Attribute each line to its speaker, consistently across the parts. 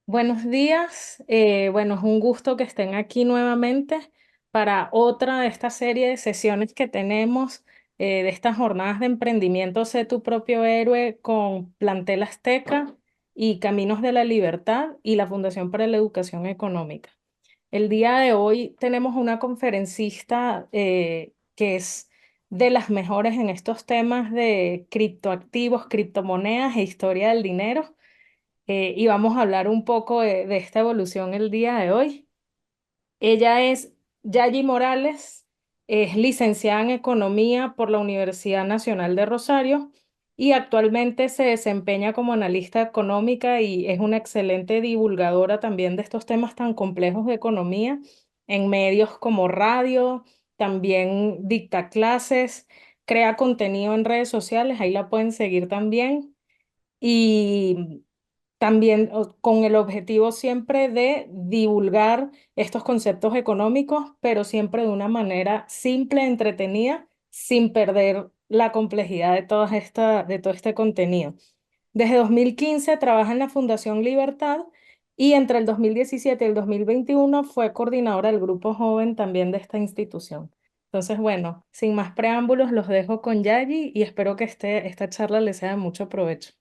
Speaker 1: Buenos días. Bueno, es un gusto que estén aquí nuevamente para otra de esta serie de sesiones que tenemos de estas jornadas de emprendimiento Sé tu propio héroe con Plantel Azteca y Caminos de la Libertad y la Fundación para la Educación Económica. El día de hoy tenemos una conferencista que es de las mejores en estos temas de criptoactivos, criptomonedas e historia del dinero y vamos a hablar un poco de esta evolución el día de hoy. Ella es Yayi Morales, es licenciada en Economía por la Universidad Nacional de Rosario y actualmente se desempeña como analista económica y es una excelente divulgadora también de estos temas tan complejos de economía en medios como radio, también dicta clases, crea contenido en redes sociales, ahí la pueden seguir también. Y también con el objetivo siempre de divulgar estos conceptos económicos, pero siempre de una manera simple, entretenida, sin perder la complejidad de todo este contenido. Desde 2015 trabaja en la Fundación Libertad y entre el 2017 y el 2021 fue coordinadora del grupo joven también de esta institución. Entonces, bueno, sin más preámbulos, los dejo con Yayi y espero que esta charla les sea de mucho provecho.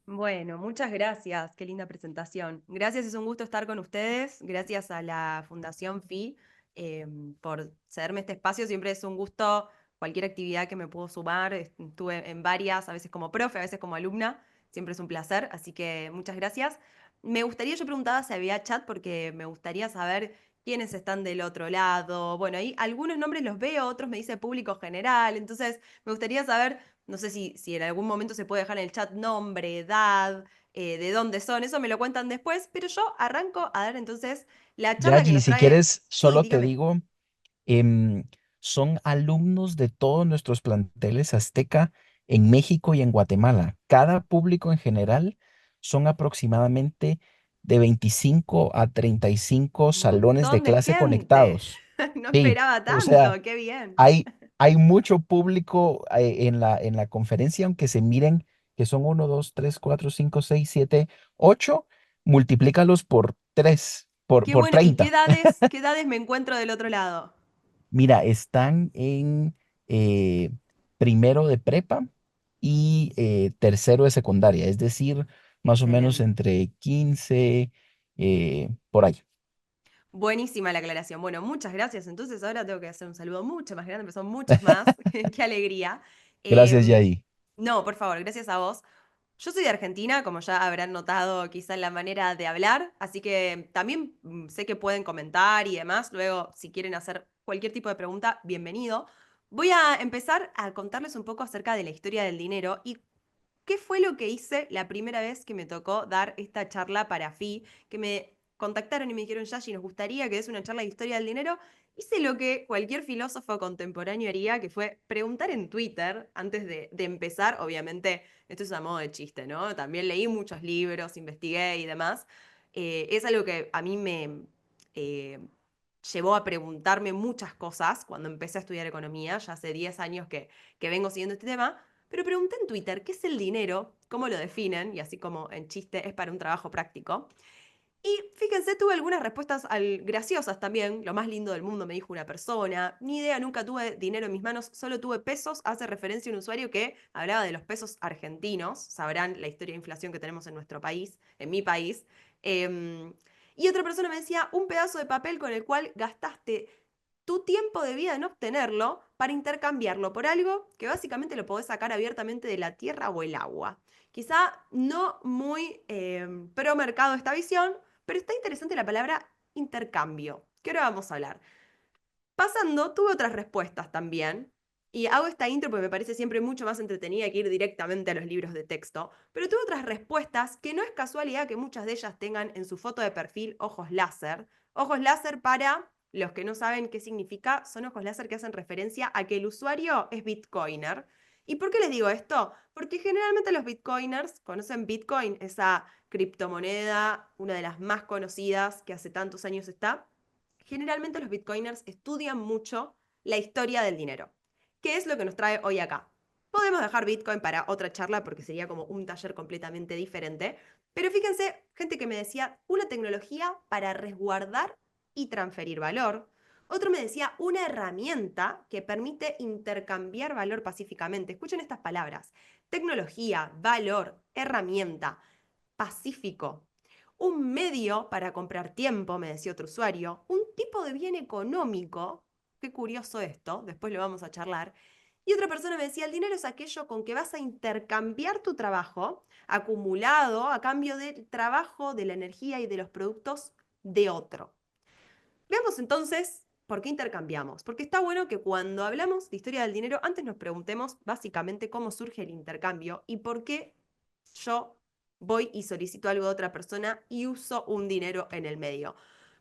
Speaker 2: Bueno, muchas gracias, qué linda presentación. Gracias, es un gusto estar con ustedes. Gracias a la Fundación FI por cederme este espacio. Siempre es un gusto cualquier actividad que me puedo sumar. Estuve en varias, a veces como profe, a veces como alumna. Siempre es un placer, así que muchas gracias. Yo preguntaba si había chat porque me gustaría saber quiénes están del otro lado. Bueno, ahí algunos nombres los veo, otros me dice público general. Entonces, me gustaría saber no sé si en algún momento se puede dejar en el chat nombre, edad, de dónde son, eso me lo cuentan después, pero yo arranco a dar entonces la charla que
Speaker 3: Yayi,
Speaker 2: nos
Speaker 3: si
Speaker 2: trae.
Speaker 3: quieres,
Speaker 2: Sí,
Speaker 3: solo te
Speaker 2: dígame.
Speaker 3: digo, son alumnos de todos nuestros planteles Azteca en México y en Guatemala. Cada público en general son aproximadamente de 25 a 35 salones de
Speaker 2: Montón de
Speaker 3: clase
Speaker 2: gente.
Speaker 3: conectados.
Speaker 2: No
Speaker 3: Sí,
Speaker 2: esperaba
Speaker 3: o sea,
Speaker 2: tanto, qué bien.
Speaker 3: hay mucho público en la conferencia, aunque se miren que son 1, 2, 3, 4, 5, 6, 7, 8, multiplícalos por 3
Speaker 2: Qué
Speaker 3: por
Speaker 2: bueno. ¿Y
Speaker 3: 30.
Speaker 2: qué edades me encuentro del otro lado?
Speaker 3: Mira, están en eh, primero de prepa y tercero de secundaria, es decir, más o menos
Speaker 2: Excelente.
Speaker 3: entre 15 por ahí.
Speaker 2: Buenísima la aclaración. Bueno, muchas gracias. Entonces ahora tengo que hacer un saludo mucho más grande, pero son muchos más. Qué alegría.
Speaker 3: Gracias,
Speaker 2: Em,
Speaker 3: Yair.
Speaker 2: no, por favor, gracias a vos. Yo soy de Argentina, como ya habrán notado quizá en la manera de hablar, así que también sé que pueden comentar y demás. Luego, si quieren hacer cualquier tipo de pregunta, bienvenido. Voy a empezar a contarles un poco acerca de la historia del dinero y qué fue lo que hice la primera vez que me tocó dar esta charla para FI, que me contactaron y me dijeron, Yashi, nos gustaría que des una charla de historia del dinero. Hice lo que cualquier filósofo contemporáneo haría, que fue preguntar en Twitter antes de empezar. Obviamente, esto es a modo de chiste, ¿no? También leí muchos libros, investigué y demás. Es algo que a mí me eh, llevó a preguntarme muchas cosas cuando empecé a estudiar economía, ya hace 10 años que vengo siguiendo este tema. Pero pregunté en Twitter, ¿qué es el dinero? ¿Cómo lo definen? Y así como en chiste es para un trabajo práctico. Y fíjense, tuve algunas respuestas graciosas también. Lo más lindo del mundo me dijo una persona. Ni idea, nunca tuve dinero en mis manos, solo tuve pesos. Hace referencia a un usuario que hablaba de los pesos argentinos. Sabrán la historia de inflación que tenemos en nuestro país, en mi país. Em, y otra persona me decía, un pedazo de papel con el cual gastaste tu tiempo de vida en obtenerlo para intercambiarlo por algo que básicamente lo podés sacar abiertamente de la tierra o el agua. Quizá no muy pro mercado esta visión, pero está interesante la palabra intercambio, que ahora vamos a hablar. Pasando, tuve otras respuestas también. Y hago esta intro porque me parece siempre mucho más entretenida que ir directamente a los libros de texto. Pero tuve otras respuestas que no es casualidad que muchas de ellas tengan en su foto de perfil ojos láser. Ojos láser para los que no saben qué significa, son ojos láser que hacen referencia a que el usuario es bitcoiner. ¿Y por qué les digo esto? Porque generalmente los bitcoiners conocen Bitcoin, esa criptomoneda, una de las más conocidas que hace tantos años está. Generalmente los bitcoiners estudian mucho la historia del dinero. ¿Qué es lo que nos trae hoy acá? Podemos dejar Bitcoin para otra charla porque sería como un taller completamente diferente, Pero fíjense, gente que me decía, una tecnología para resguardar y transferir valor. Otro me decía, una herramienta que permite intercambiar valor pacíficamente. Escuchen estas palabras. Tecnología, valor, herramienta, pacífico. Un medio para comprar tiempo, me decía otro usuario. Un tipo de bien económico. Qué curioso esto, después lo vamos a charlar. Y otra persona me decía, el dinero es aquello con que vas a intercambiar tu trabajo acumulado a cambio del trabajo, de la energía y de los productos de otro. Veamos entonces por qué intercambiamos. Porque está bueno que cuando hablamos de historia del dinero, antes nos preguntemos básicamente cómo surge el intercambio y por qué yo voy y solicito algo de otra persona y uso un dinero en el medio.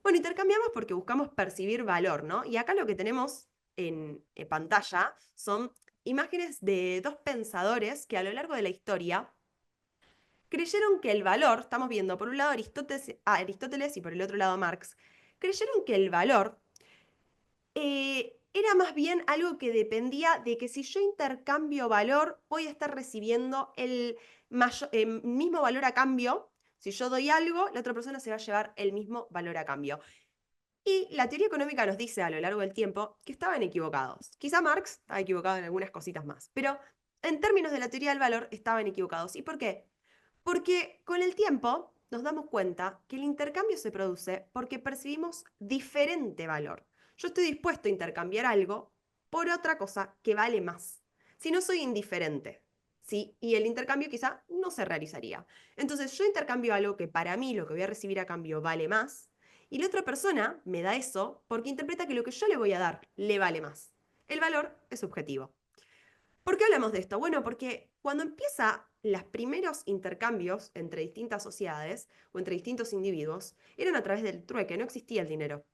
Speaker 2: Bueno, intercambiamos porque buscamos percibir valor, ¿no? Y acá lo que tenemos en pantalla son imágenes de dos pensadores que a lo largo de la historia creyeron que el valor, estamos viendo por un lado Aristóteles y por el otro lado Marx, creyeron que el valor era más bien algo que dependía de que si yo intercambio valor, voy a estar recibiendo el mismo valor a cambio. Si yo doy algo, la otra persona se va a llevar el mismo valor a cambio. Y la teoría económica nos dice a lo largo del tiempo que estaban equivocados. Quizá Marx estaba equivocado en algunas cositas más, pero en términos de la teoría del valor estaban equivocados. ¿Y por qué? Porque con el tiempo nos damos cuenta que el intercambio se produce porque percibimos diferente valor. Yo estoy dispuesto a intercambiar algo por otra cosa que vale más. Si no soy indiferente, ¿sí? Y el intercambio quizá no se realizaría. Entonces yo intercambio algo que para mí lo que voy a recibir a cambio vale más, y la otra persona me da eso porque interpreta que lo que yo le voy a dar le vale más. El valor es subjetivo. ¿Por qué hablamos de esto? Bueno, porque cuando empieza los primeros intercambios entre distintas sociedades o entre distintos individuos, eran a través del trueque, no existía el dinero.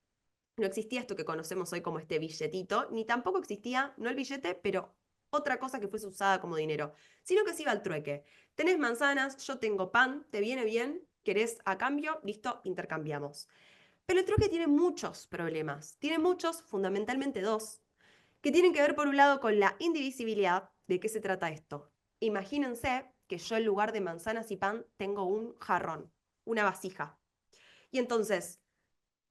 Speaker 2: No existía esto que conocemos hoy como este billetito, ni tampoco existía, no el billete, pero otra cosa que fuese usada como dinero, sino que se iba al trueque. Tenés manzanas, yo tengo pan, ¿te viene bien? ¿Querés a cambio? Listo, intercambiamos. Pero el trueque tiene muchos problemas. Tiene muchos, fundamentalmente dos, que tienen que ver por un lado con la indivisibilidad. ¿De qué se trata esto? Imagínense que yo en lugar de manzanas y pan tengo un jarrón, una vasija. Y entonces,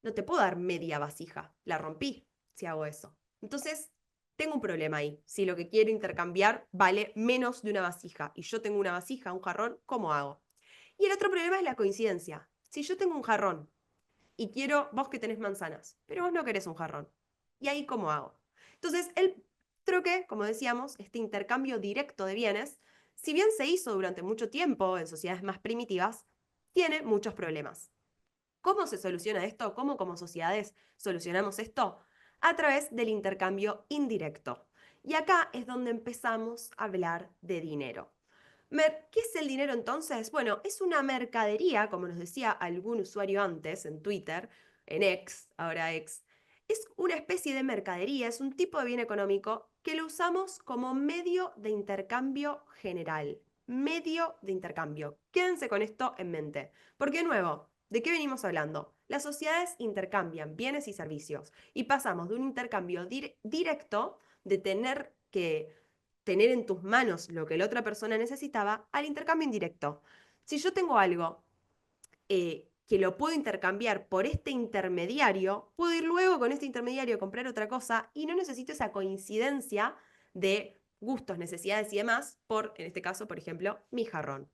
Speaker 2: no te puedo dar media vasija, la rompí si hago eso. Entonces, tengo un problema ahí. Si lo que quiero intercambiar vale menos de una vasija y yo tengo una vasija, un jarrón, ¿cómo hago? Y el otro problema es la coincidencia. Si yo tengo un jarrón y quiero, vos que tenés manzanas, pero vos no querés un jarrón. ¿Y ahí cómo hago? Entonces, el troque, como decíamos, este intercambio directo de bienes, si bien se hizo durante mucho tiempo en sociedades más primitivas, tiene muchos problemas. ¿Cómo se soluciona esto? ¿Cómo como sociedades solucionamos esto? A través del intercambio indirecto. Y acá es donde empezamos a hablar de dinero. ¿Qué es el dinero entonces? Bueno, es una mercadería, como nos decía algún usuario antes en Twitter, en X, ahora X. Es una especie de mercadería, es un tipo de bien económico que lo usamos como medio de intercambio general. Medio de intercambio. Quédense con esto en mente. Porque, de nuevo, ¿de qué venimos hablando? Las sociedades intercambian bienes y servicios y pasamos de un intercambio directo de tener que tener en tus manos lo que la otra persona necesitaba al intercambio indirecto. Si yo tengo algo que lo puedo intercambiar por este intermediario, puedo ir luego con este intermediario a comprar otra cosa y no necesito esa coincidencia de gustos, necesidades y demás por, en este caso, por ejemplo, mi jarrón.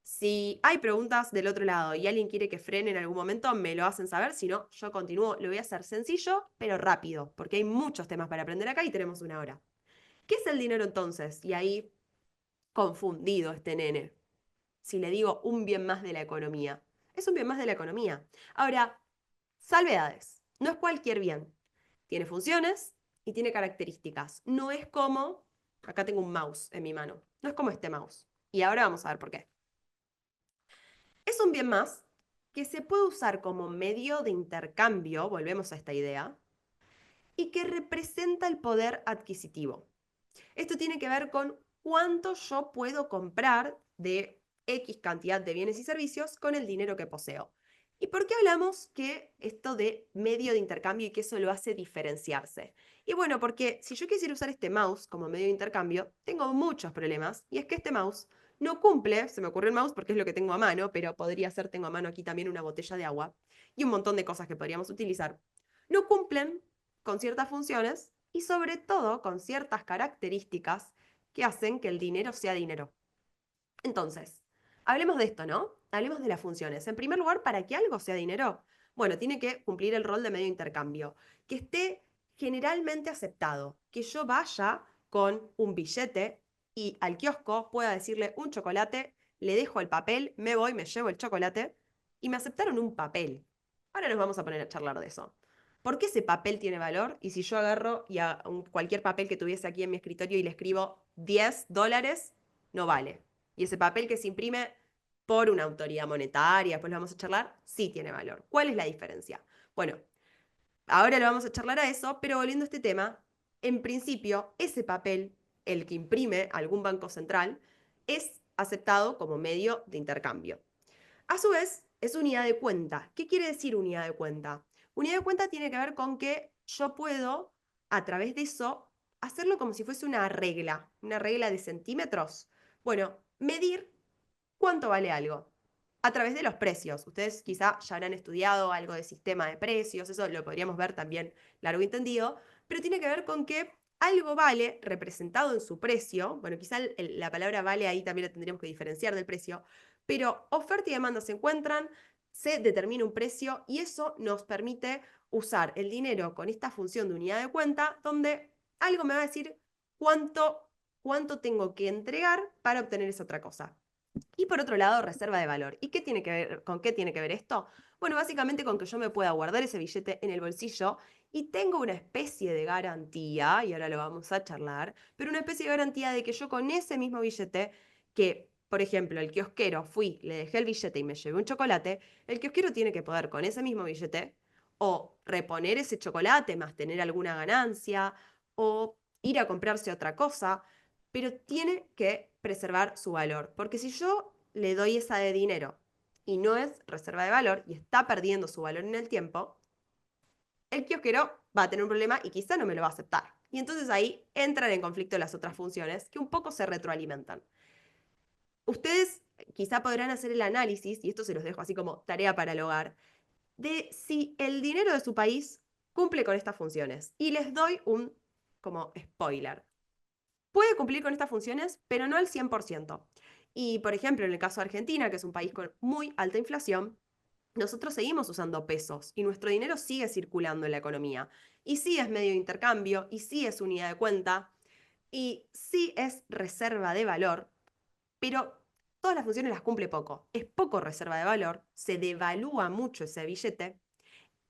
Speaker 2: Si hay preguntas del otro lado y alguien quiere que frene en algún momento, me lo hacen saber. Si no, yo continúo. Lo voy a hacer sencillo, pero rápido, porque hay muchos temas para aprender acá y tenemos una hora. ¿Qué es el dinero entonces? Y ahí, confundido este nene. Si le digo un bien más de la economía. Es un bien más de la economía. Ahora, salvedades. No es cualquier bien. Tiene funciones y tiene características. No es como, acá tengo un mouse en mi mano. No es como este mouse. Y ahora vamos a ver por qué. Es un bien más que se puede usar como medio de intercambio, volvemos a esta idea, y que representa el poder adquisitivo. Esto tiene que ver con cuánto yo puedo comprar de X cantidad de bienes y servicios con el dinero que poseo. ¿Y por qué hablamos que esto de medio de intercambio y que eso lo hace diferenciarse? Y bueno, porque si yo quisiera usar este mouse como medio de intercambio, tengo muchos problemas. Y es que este mouse no cumple, se me ocurrió el mouse porque es lo que tengo a mano, pero podría ser, tengo a mano aquí también una botella de agua y un montón de cosas que podríamos utilizar, no cumplen con ciertas funciones y sobre todo con ciertas características que hacen que el dinero sea dinero. Entonces, hablemos de esto, ¿no? Hablemos de las funciones. En primer lugar, para que algo sea dinero, bueno, tiene que cumplir el rol de medio de intercambio, que esté generalmente aceptado, que yo vaya con un billete y al kiosco pueda decirle un chocolate, le dejo el papel, me voy, me llevo el chocolate y me aceptaron un papel. Ahora nos vamos a poner a charlar de eso. ¿Por qué ese papel tiene valor? Y si yo agarro y a cualquier papel que tuviese aquí en mi escritorio y le escribo $10, no vale. Y ese papel que se imprime por una autoridad monetaria, después lo vamos a charlar, sí tiene valor. ¿Cuál es la diferencia? Bueno, ahora lo vamos a charlar a eso, pero volviendo a este tema, en principio, ese papel, el que imprime algún banco central, es aceptado como medio de intercambio. A su vez, es unidad de cuenta. ¿Qué quiere decir unidad de cuenta? Unidad de cuenta tiene que ver con que yo puedo, a través de eso, hacerlo como si fuese una regla de centímetros. Bueno, medir cuánto vale algo a través de los precios. Ustedes quizá ya habrán estudiado algo de sistema de precios, eso lo podríamos ver también largo y entendido, pero tiene que ver con que algo vale representado en su precio, bueno, quizá la palabra vale ahí también la tendríamos que diferenciar del precio, pero oferta y demanda se encuentran, se determina un precio y eso nos permite usar el dinero con esta función de unidad de cuenta, donde algo me va a decir cuánto tengo que entregar para obtener esa otra cosa. Y por otro lado, reserva de valor. ¿Y qué tiene que ver, con qué tiene que ver esto? Bueno, básicamente con que yo me pueda guardar ese billete en el bolsillo y tengo una especie de garantía, y ahora lo vamos a charlar, pero una especie de garantía de que yo con ese mismo billete, que, por ejemplo, el kiosquero fui, le dejé el billete y me llevé un chocolate, el kiosquero tiene que poder con ese mismo billete o reponer ese chocolate más tener alguna ganancia o ir a comprarse otra cosa, pero tiene que preservar su valor. Porque si yo le doy esa de dinero y no es reserva de valor y está perdiendo su valor en el tiempo, el kiosquero va a tener un problema y quizá no me lo va a aceptar. Y entonces ahí entran en conflicto las otras funciones que un poco se retroalimentan. Ustedes quizá podrán hacer el análisis, y esto se los dejo así como tarea para el hogar, de si el dinero de su país cumple con estas funciones. Y les doy un como spoiler. Puede cumplir con estas funciones, pero no al 100%. Y, por ejemplo, en el caso de Argentina, que es un país con muy alta inflación, nosotros seguimos usando pesos y nuestro dinero sigue circulando en la economía. Y sí es medio de intercambio, y sí es unidad de cuenta, y sí es reserva de valor, pero todas las funciones las cumple poco. Es poco reserva de valor, se devalúa mucho ese billete,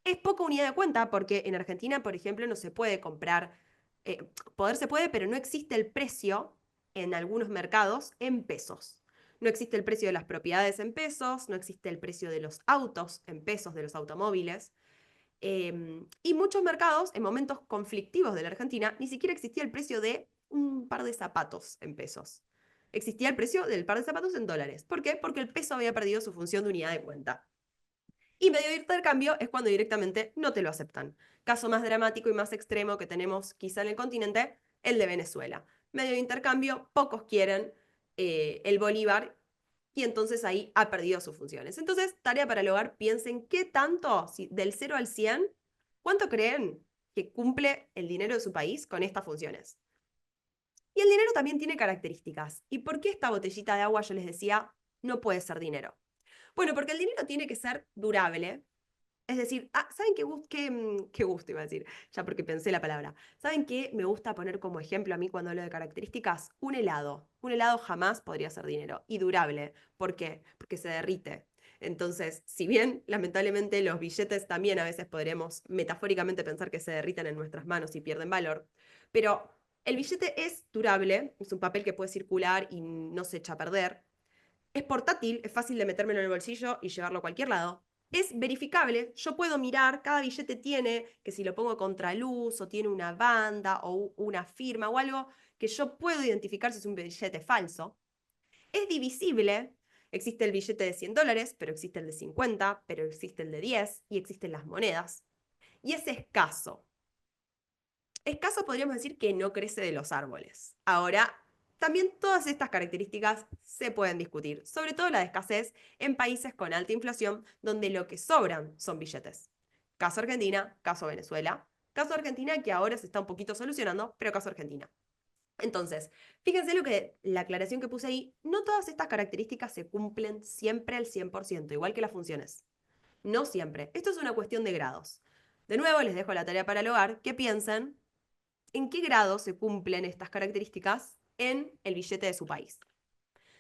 Speaker 2: es poca unidad de cuenta porque en Argentina, por ejemplo, no se puede comprar, poder se puede, pero no existe el precio en algunos mercados en pesos. No existe el precio de las propiedades en pesos, no existe el precio de los autos en pesos, de los automóviles. Y muchos mercados, en momentos conflictivos de la Argentina, ni siquiera existía el precio de un par de zapatos en pesos. Existía el precio del par de zapatos en dólares. ¿Por qué? Porque el peso había perdido su función de unidad de cuenta. Y medio de intercambio es cuando directamente no te lo aceptan. Caso más dramático y más extremo que tenemos quizá en el continente, el de Venezuela. Medio de intercambio, pocos quieren el bolívar y entonces ahí ha perdido sus funciones. Entonces, tarea para el hogar, piensen qué tanto, si, del 0 al 100, ¿cuánto creen que cumple el dinero de su país con estas funciones? Y el dinero también tiene características. ¿Y por qué esta botellita de agua, yo les decía, no puede ser dinero? Bueno, porque el dinero tiene que ser durable. Es decir, ¿saben qué gusto iba a decir? Ya porque pensé la palabra. ¿Saben qué me gusta poner como ejemplo a mí cuando hablo de características? Un helado. Un helado jamás podría ser dinero. Y durable. ¿Por qué? Porque se derrite. Entonces, si bien lamentablemente los billetes también a veces podríamos metafóricamente pensar que se derriten en nuestras manos y pierden valor, pero el billete es durable, es un papel que puede circular y no se echa a perder. Es portátil, es fácil de metérmelo en el bolsillo y llevarlo a cualquier lado. Es verificable, yo puedo mirar, cada billete tiene, que si lo pongo contra luz o tiene una banda o una firma o algo, que yo puedo identificar si es un billete falso. Es divisible, existe el billete de $100, pero existe el de 50, pero existe el de 10 y existen las monedas. Y es escaso. Escaso podríamos decir que no crece de los árboles. Ahora, también todas estas características se pueden discutir, sobre todo la de escasez en países con alta inflación, donde lo que sobran son billetes. Caso Argentina, caso Venezuela, caso Argentina que ahora se está un poquito solucionando, pero caso Argentina. Entonces, fíjense la aclaración que puse ahí, no todas estas características se cumplen siempre al 100%, igual que las funciones. No siempre. Esto es una cuestión de grados. De nuevo, les dejo la tarea para el hogar, que piensen en qué grado se cumplen estas características en el billete de su país.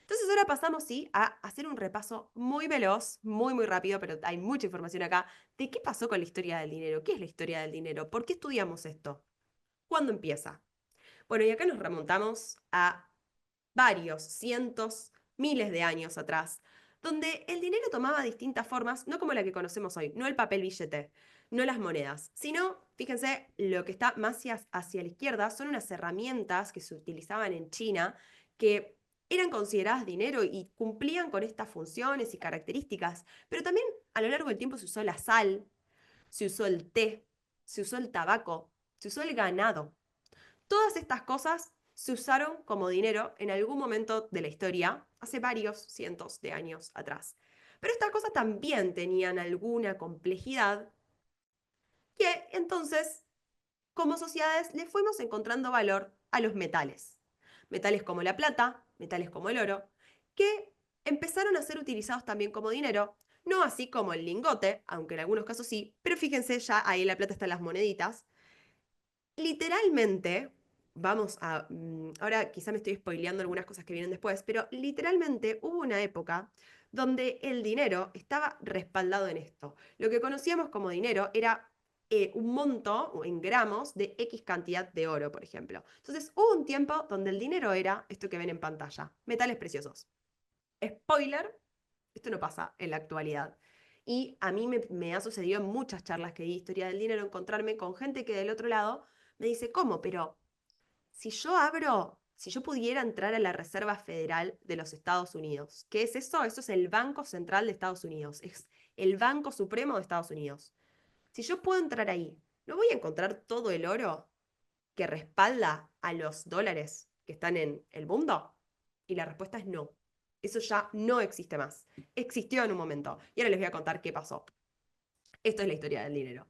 Speaker 2: Entonces ahora pasamos, sí, a hacer un repaso muy veloz, muy rápido, pero hay mucha información acá, de qué pasó con la historia del dinero, qué es la historia del dinero, por qué estudiamos esto, cuándo empieza. Bueno, y acá nos remontamos a varios, cientos, miles de años atrás, donde el dinero tomaba distintas formas, no como la que conocemos hoy, no el papel billete, no las monedas, sino, fíjense, lo que está más hacia la izquierda son unas herramientas que se utilizaban en China que eran consideradas dinero y cumplían con estas funciones y características, pero también a lo largo del tiempo se usó la sal, se usó el té, se usó el tabaco, se usó el ganado. Todas estas cosas se usaron como dinero en algún momento de la historia, hace varios cientos de años atrás. Pero estas cosas también tenían alguna complejidad que entonces, como sociedades, le fuimos encontrando valor a los metales. Metales como la plata, metales como el oro, que empezaron a ser utilizados también como dinero, no así como el lingote, aunque en algunos casos sí, pero fíjense, ya ahí la plata está en las moneditas. Literalmente, ahora quizá me estoy spoileando algunas cosas que vienen después, pero literalmente hubo una época donde el dinero estaba respaldado en esto. Lo que conocíamos como dinero era un monto en gramos de X cantidad de oro, por ejemplo. Entonces hubo un tiempo donde el dinero era esto que ven en pantalla, metales preciosos. Spoiler, esto no pasa en la actualidad. Y a mí me ha sucedido en muchas charlas que di historia del dinero, encontrarme con gente que del otro lado me dice, ¿cómo? Pero si yo pudiera entrar a la Reserva Federal de los Estados Unidos, ¿qué es eso? Eso es el Banco Central de Estados Unidos, es el Banco Supremo de Estados Unidos. Si yo puedo entrar ahí, ¿no voy a encontrar todo el oro que respalda a los dólares que están en el mundo? Y la respuesta es no. Eso ya no existe más. Existió en un momento. Y ahora les voy a contar qué pasó. Esto es la historia del dinero.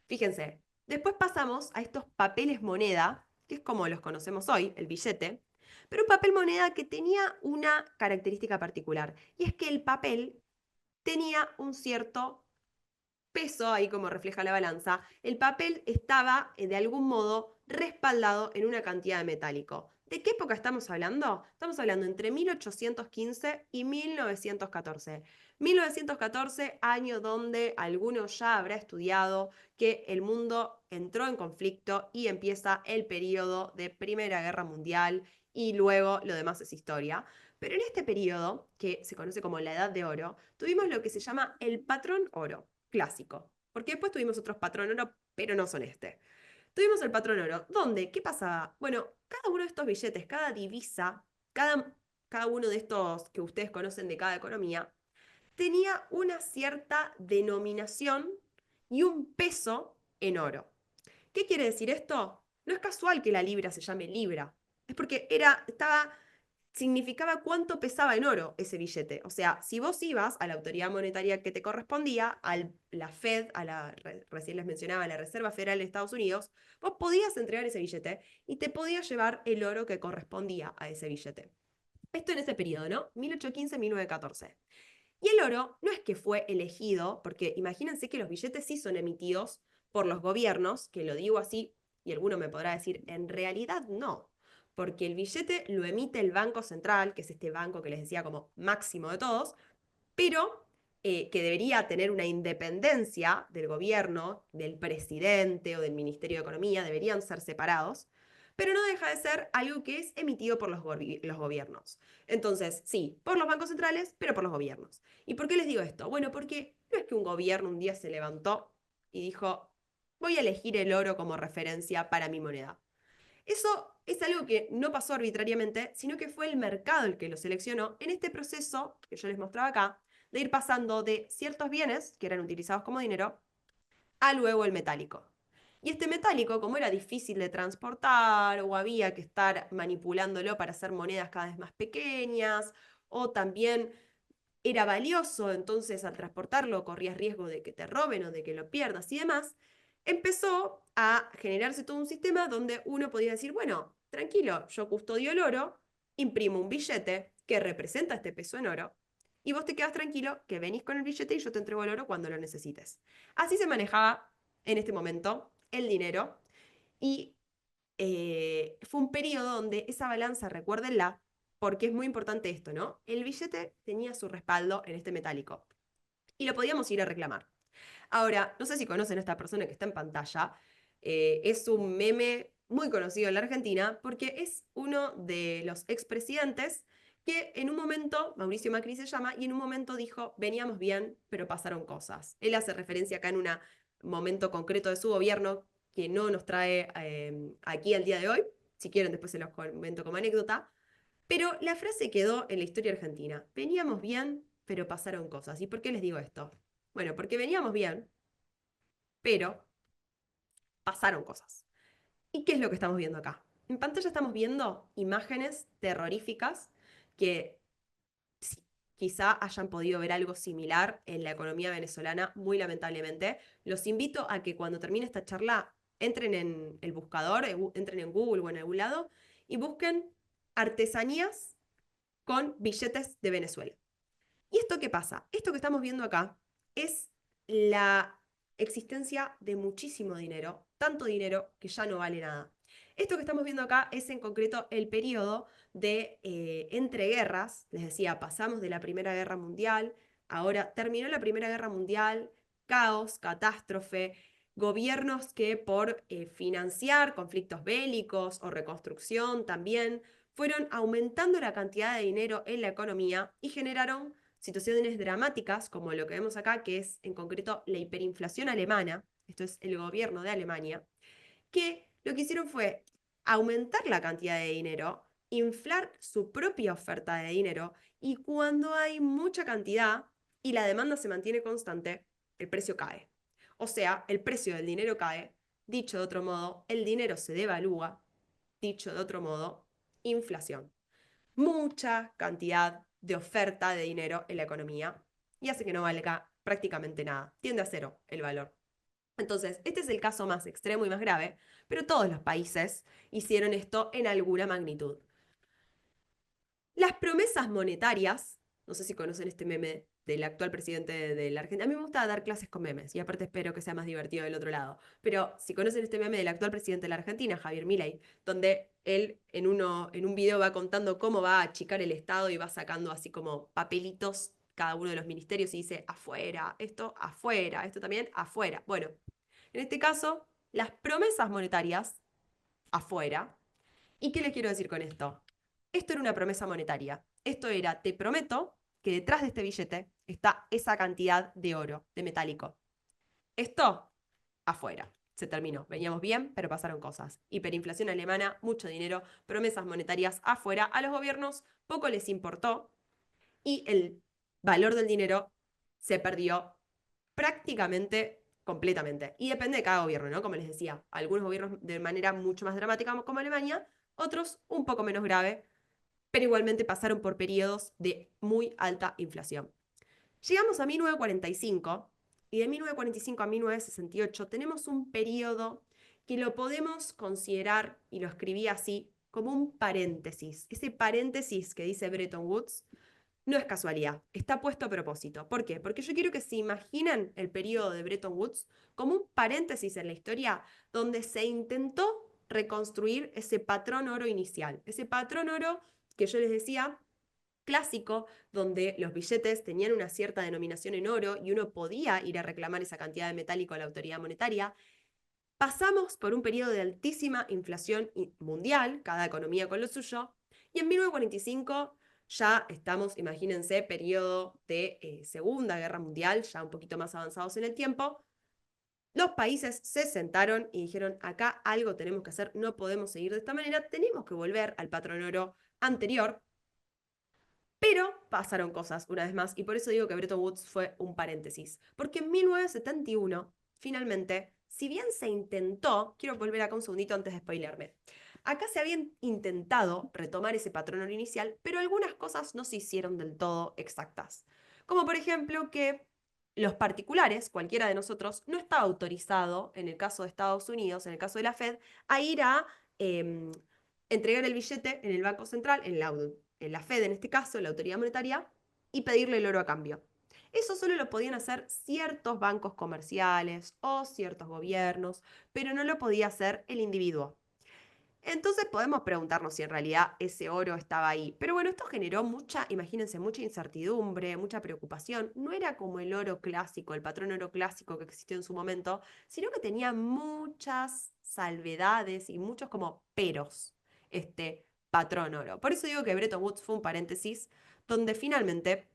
Speaker 2: Fíjense, después pasamos a estos papeles moneda, que es como los conocemos hoy, el billete, pero un papel moneda que tenía una característica particular, y es que el papel tenía un cierto peso, ahí como refleja la balanza, el papel estaba de algún modo respaldado en una cantidad de metálico. ¿De qué época estamos hablando? Estamos hablando entre 1815 y 1914. 1914, año donde alguno ya habrá estudiado que el mundo entró en conflicto y empieza el periodo de Primera Guerra Mundial y luego lo demás es historia. Pero en este periodo, que se conoce como la Edad de Oro, tuvimos lo que se llama el patrón oro clásico. Porque después tuvimos otros patrón oro, pero no son este. Tuvimos el patrón oro, donde, ¿qué pasaba? Bueno, cada uno de estos billetes, cada divisa, cada uno de estos que ustedes conocen de cada economía, tenía una cierta denominación y un peso en oro. ¿Qué quiere decir esto? No es casual que la libra se llame libra. Es porque significaba cuánto pesaba en oro ese billete. O sea, si vos ibas a la autoridad monetaria que te correspondía, a la Fed, recién les mencionaba, la Reserva Federal de Estados Unidos, vos podías entregar ese billete y te podías llevar el oro que correspondía a ese billete. Esto en ese periodo, ¿no? 1815-1914. Y el oro no es que fue elegido, porque imagínense que los billetes sí son emitidos por los gobiernos, que lo digo así, y alguno me podrá decir, en realidad no, porque el billete lo emite el Banco Central, que es este banco que les decía como máximo de todos, pero que debería tener una independencia del gobierno, del presidente o del Ministerio de Economía, deberían ser separados, pero no deja de ser algo que es emitido por los gobiernos. Entonces, sí, por los bancos centrales, pero por los gobiernos. ¿Y por qué les digo esto? Bueno, porque no es que un gobierno un día se levantó y dijo, voy a elegir el oro como referencia para mi moneda. Eso es algo que no pasó arbitrariamente, sino que fue el mercado el que lo seleccionó en este proceso que yo les mostraba acá, de ir pasando de ciertos bienes que eran utilizados como dinero a luego el metálico. Y este metálico, como era difícil de transportar o había que estar manipulándolo para hacer monedas cada vez más pequeñas, o también era valioso, entonces al transportarlo corrías riesgo de que te roben o de que lo pierdas y demás, empezó a generarse todo un sistema donde uno podía decir, bueno, tranquilo, yo custodio el oro, imprimo un billete que representa este peso en oro, y vos te quedas tranquilo que venís con el billete y yo te entrego el oro cuando lo necesites. Así se manejaba en este momento el dinero y fue un periodo donde esa balanza, recuérdenla, porque es muy importante esto, ¿no? El billete tenía su respaldo en este metálico y lo podíamos ir a reclamar. Ahora, no sé si conocen a esta persona que está en pantalla, es un meme muy conocido en la Argentina porque es uno de los expresidentes que en un momento, Mauricio Macri se llama, y en un momento dijo, veníamos bien, pero pasaron cosas. Él hace referencia acá en un momento concreto de su gobierno que no nos trae aquí al día de hoy, si quieren después se los comento como anécdota, pero la frase quedó en la historia argentina. Veníamos bien, pero pasaron cosas. ¿Y por qué les digo esto? Bueno, porque veníamos bien, pero pasaron cosas. ¿Y qué es lo que estamos viendo acá? En pantalla estamos viendo imágenes terroríficas que quizá hayan podido ver algo similar en la economía venezolana, muy lamentablemente. Los invito a que cuando termine esta charla entren en el buscador, entren en Google o en algún lado y busquen artesanías con billetes de Venezuela. ¿Y esto qué pasa? Esto que estamos viendo acá es la existencia de muchísimo dinero, tanto dinero que ya no vale nada. Esto que estamos viendo acá es en concreto el periodo de entreguerras. Les decía, pasamos de la Primera Guerra Mundial, ahora terminó la Primera Guerra Mundial, caos, catástrofe, gobiernos que por financiar conflictos bélicos o reconstrucción también fueron aumentando la cantidad de dinero en la economía y generaron situaciones dramáticas, como lo que vemos acá, que es en concreto la hiperinflación alemana, esto es el gobierno de Alemania, que lo que hicieron fue aumentar la cantidad de dinero, inflar su propia oferta de dinero, y cuando hay mucha cantidad y la demanda se mantiene constante, el precio cae. O sea, el precio del dinero cae, dicho de otro modo, el dinero se devalúa, dicho de otro modo, inflación. Mucha cantidad de oferta de dinero en la economía y hace que no valga prácticamente nada. Tiende a cero el valor. Entonces, este es el caso más extremo y más grave, pero todos los países hicieron esto en alguna magnitud. Las promesas monetarias, no sé si conocen este meme del actual presidente de la Argentina. A mí me gusta dar clases con memes y aparte espero que sea más divertido del otro lado. Pero si conocen este meme del actual presidente de la Argentina, Javier Milei, donde él en un video va contando cómo va a achicar el Estado y va sacando así como papelitos cada uno de los ministerios y dice afuera, esto también afuera. Bueno, en este caso, las promesas monetarias afuera. ¿Y qué les quiero decir con esto? Esto era una promesa monetaria. Esto era, te prometo que detrás de este billete está esa cantidad de oro, de metálico. Esto, afuera. Se terminó. Veníamos bien, pero pasaron cosas. Hiperinflación alemana, mucho dinero, promesas monetarias afuera. A los gobiernos poco les importó y el valor del dinero se perdió prácticamente completamente. Y depende de cada gobierno, ¿no? Como les decía, algunos gobiernos de manera mucho más dramática como Alemania, otros un poco menos grave, pero igualmente pasaron por periodos de muy alta inflación. Llegamos a 1945 y de 1945 a 1968 tenemos un periodo que lo podemos considerar, y lo escribí así, como un paréntesis. Ese paréntesis que dice Bretton Woods no es casualidad, está puesto a propósito. ¿Por qué? Porque yo quiero que se imaginen el periodo de Bretton Woods como un paréntesis en la historia donde se intentó reconstruir ese patrón oro inicial, ese patrón oro que yo les decía clásico, donde los billetes tenían una cierta denominación en oro y uno podía ir a reclamar esa cantidad de metálico a la autoridad monetaria. Pasamos por un periodo de altísima inflación mundial, cada economía con lo suyo, y en 1945 ya estamos, imagínense, periodo de Segunda Guerra Mundial, ya un poquito más avanzados en el tiempo. Los países se sentaron y dijeron, acá algo tenemos que hacer, no podemos seguir de esta manera, tenemos que volver al patrón oro anterior, pero pasaron cosas una vez más, y por eso digo que Bretton Woods fue un paréntesis, porque en 1971 finalmente si bien se intentó, quiero volver acá un segundito antes de spoilearme. Acá se había intentado retomar ese patrón oro inicial, pero algunas cosas no se hicieron del todo exactas. Como por ejemplo que los particulares, cualquiera de nosotros, no está autorizado, en el caso de Estados Unidos, en el caso de la Fed, a ir a em, entregar el billete en el Banco Central, en la Fed en este caso, en la autoridad monetaria, y pedirle el oro a cambio. Eso solo lo podían hacer ciertos bancos comerciales o ciertos gobiernos, pero no lo podía hacer el individuo. Entonces podemos preguntarnos si en realidad ese oro estaba ahí. Pero bueno, esto generó mucha, imagínense, mucha incertidumbre, mucha preocupación. No era como el oro clásico, el patrón oro clásico que existió en su momento, sino que tenía muchas salvedades y muchos como peros este patrón oro. Por eso digo que Bretton Woods fue un paréntesis donde finalmente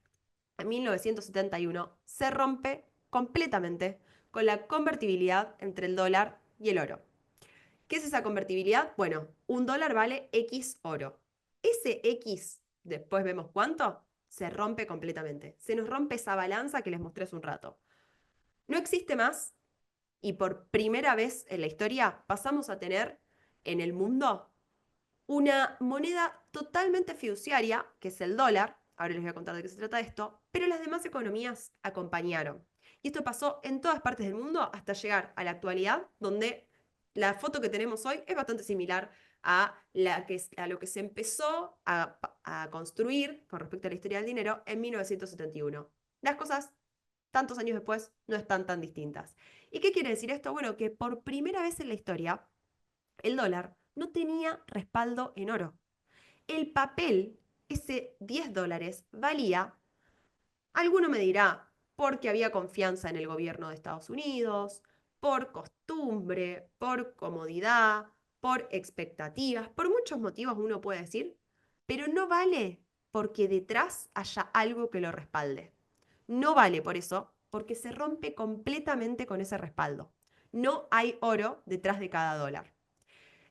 Speaker 2: en 1971 se rompe completamente con la convertibilidad entre el dólar y el oro. ¿Qué es esa convertibilidad? Bueno, un dólar vale X oro. Ese X, después vemos cuánto, se rompe completamente. Se nos rompe esa balanza que les mostré hace un rato. No existe más y por primera vez en la historia pasamos a tener en el mundo una moneda totalmente fiduciaria, que es el dólar. Ahora les voy a contar de qué se trata esto, pero las demás economías acompañaron. Y esto pasó en todas partes del mundo hasta llegar a la actualidad, donde la foto que tenemos hoy es bastante similar a lo que se empezó a construir con respecto a la historia del dinero en 1971. Las cosas, tantos años después, no están tan distintas. ¿Y qué quiere decir esto? Bueno, que por primera vez en la historia, el dólar no tenía respaldo en oro. El papel, ese $10, valía, alguno me dirá, porque había confianza en el gobierno de Estados Unidos, por costumbre, por comodidad, por expectativas, por muchos motivos uno puede decir, pero no vale porque detrás haya algo que lo respalde. No vale por eso, porque se rompe completamente con ese respaldo. No hay oro detrás de cada dólar.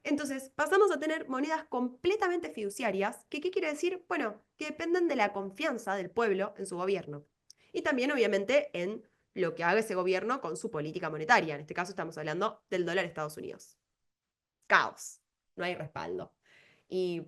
Speaker 2: Entonces, pasamos a tener monedas completamente fiduciarias, que ¿qué quiere decir? Bueno, que dependen de la confianza del pueblo en su gobierno. Y también, obviamente, en lo que haga ese gobierno con su política monetaria. En este caso estamos hablando del dólar de Estados Unidos. Caos. No hay respaldo. Y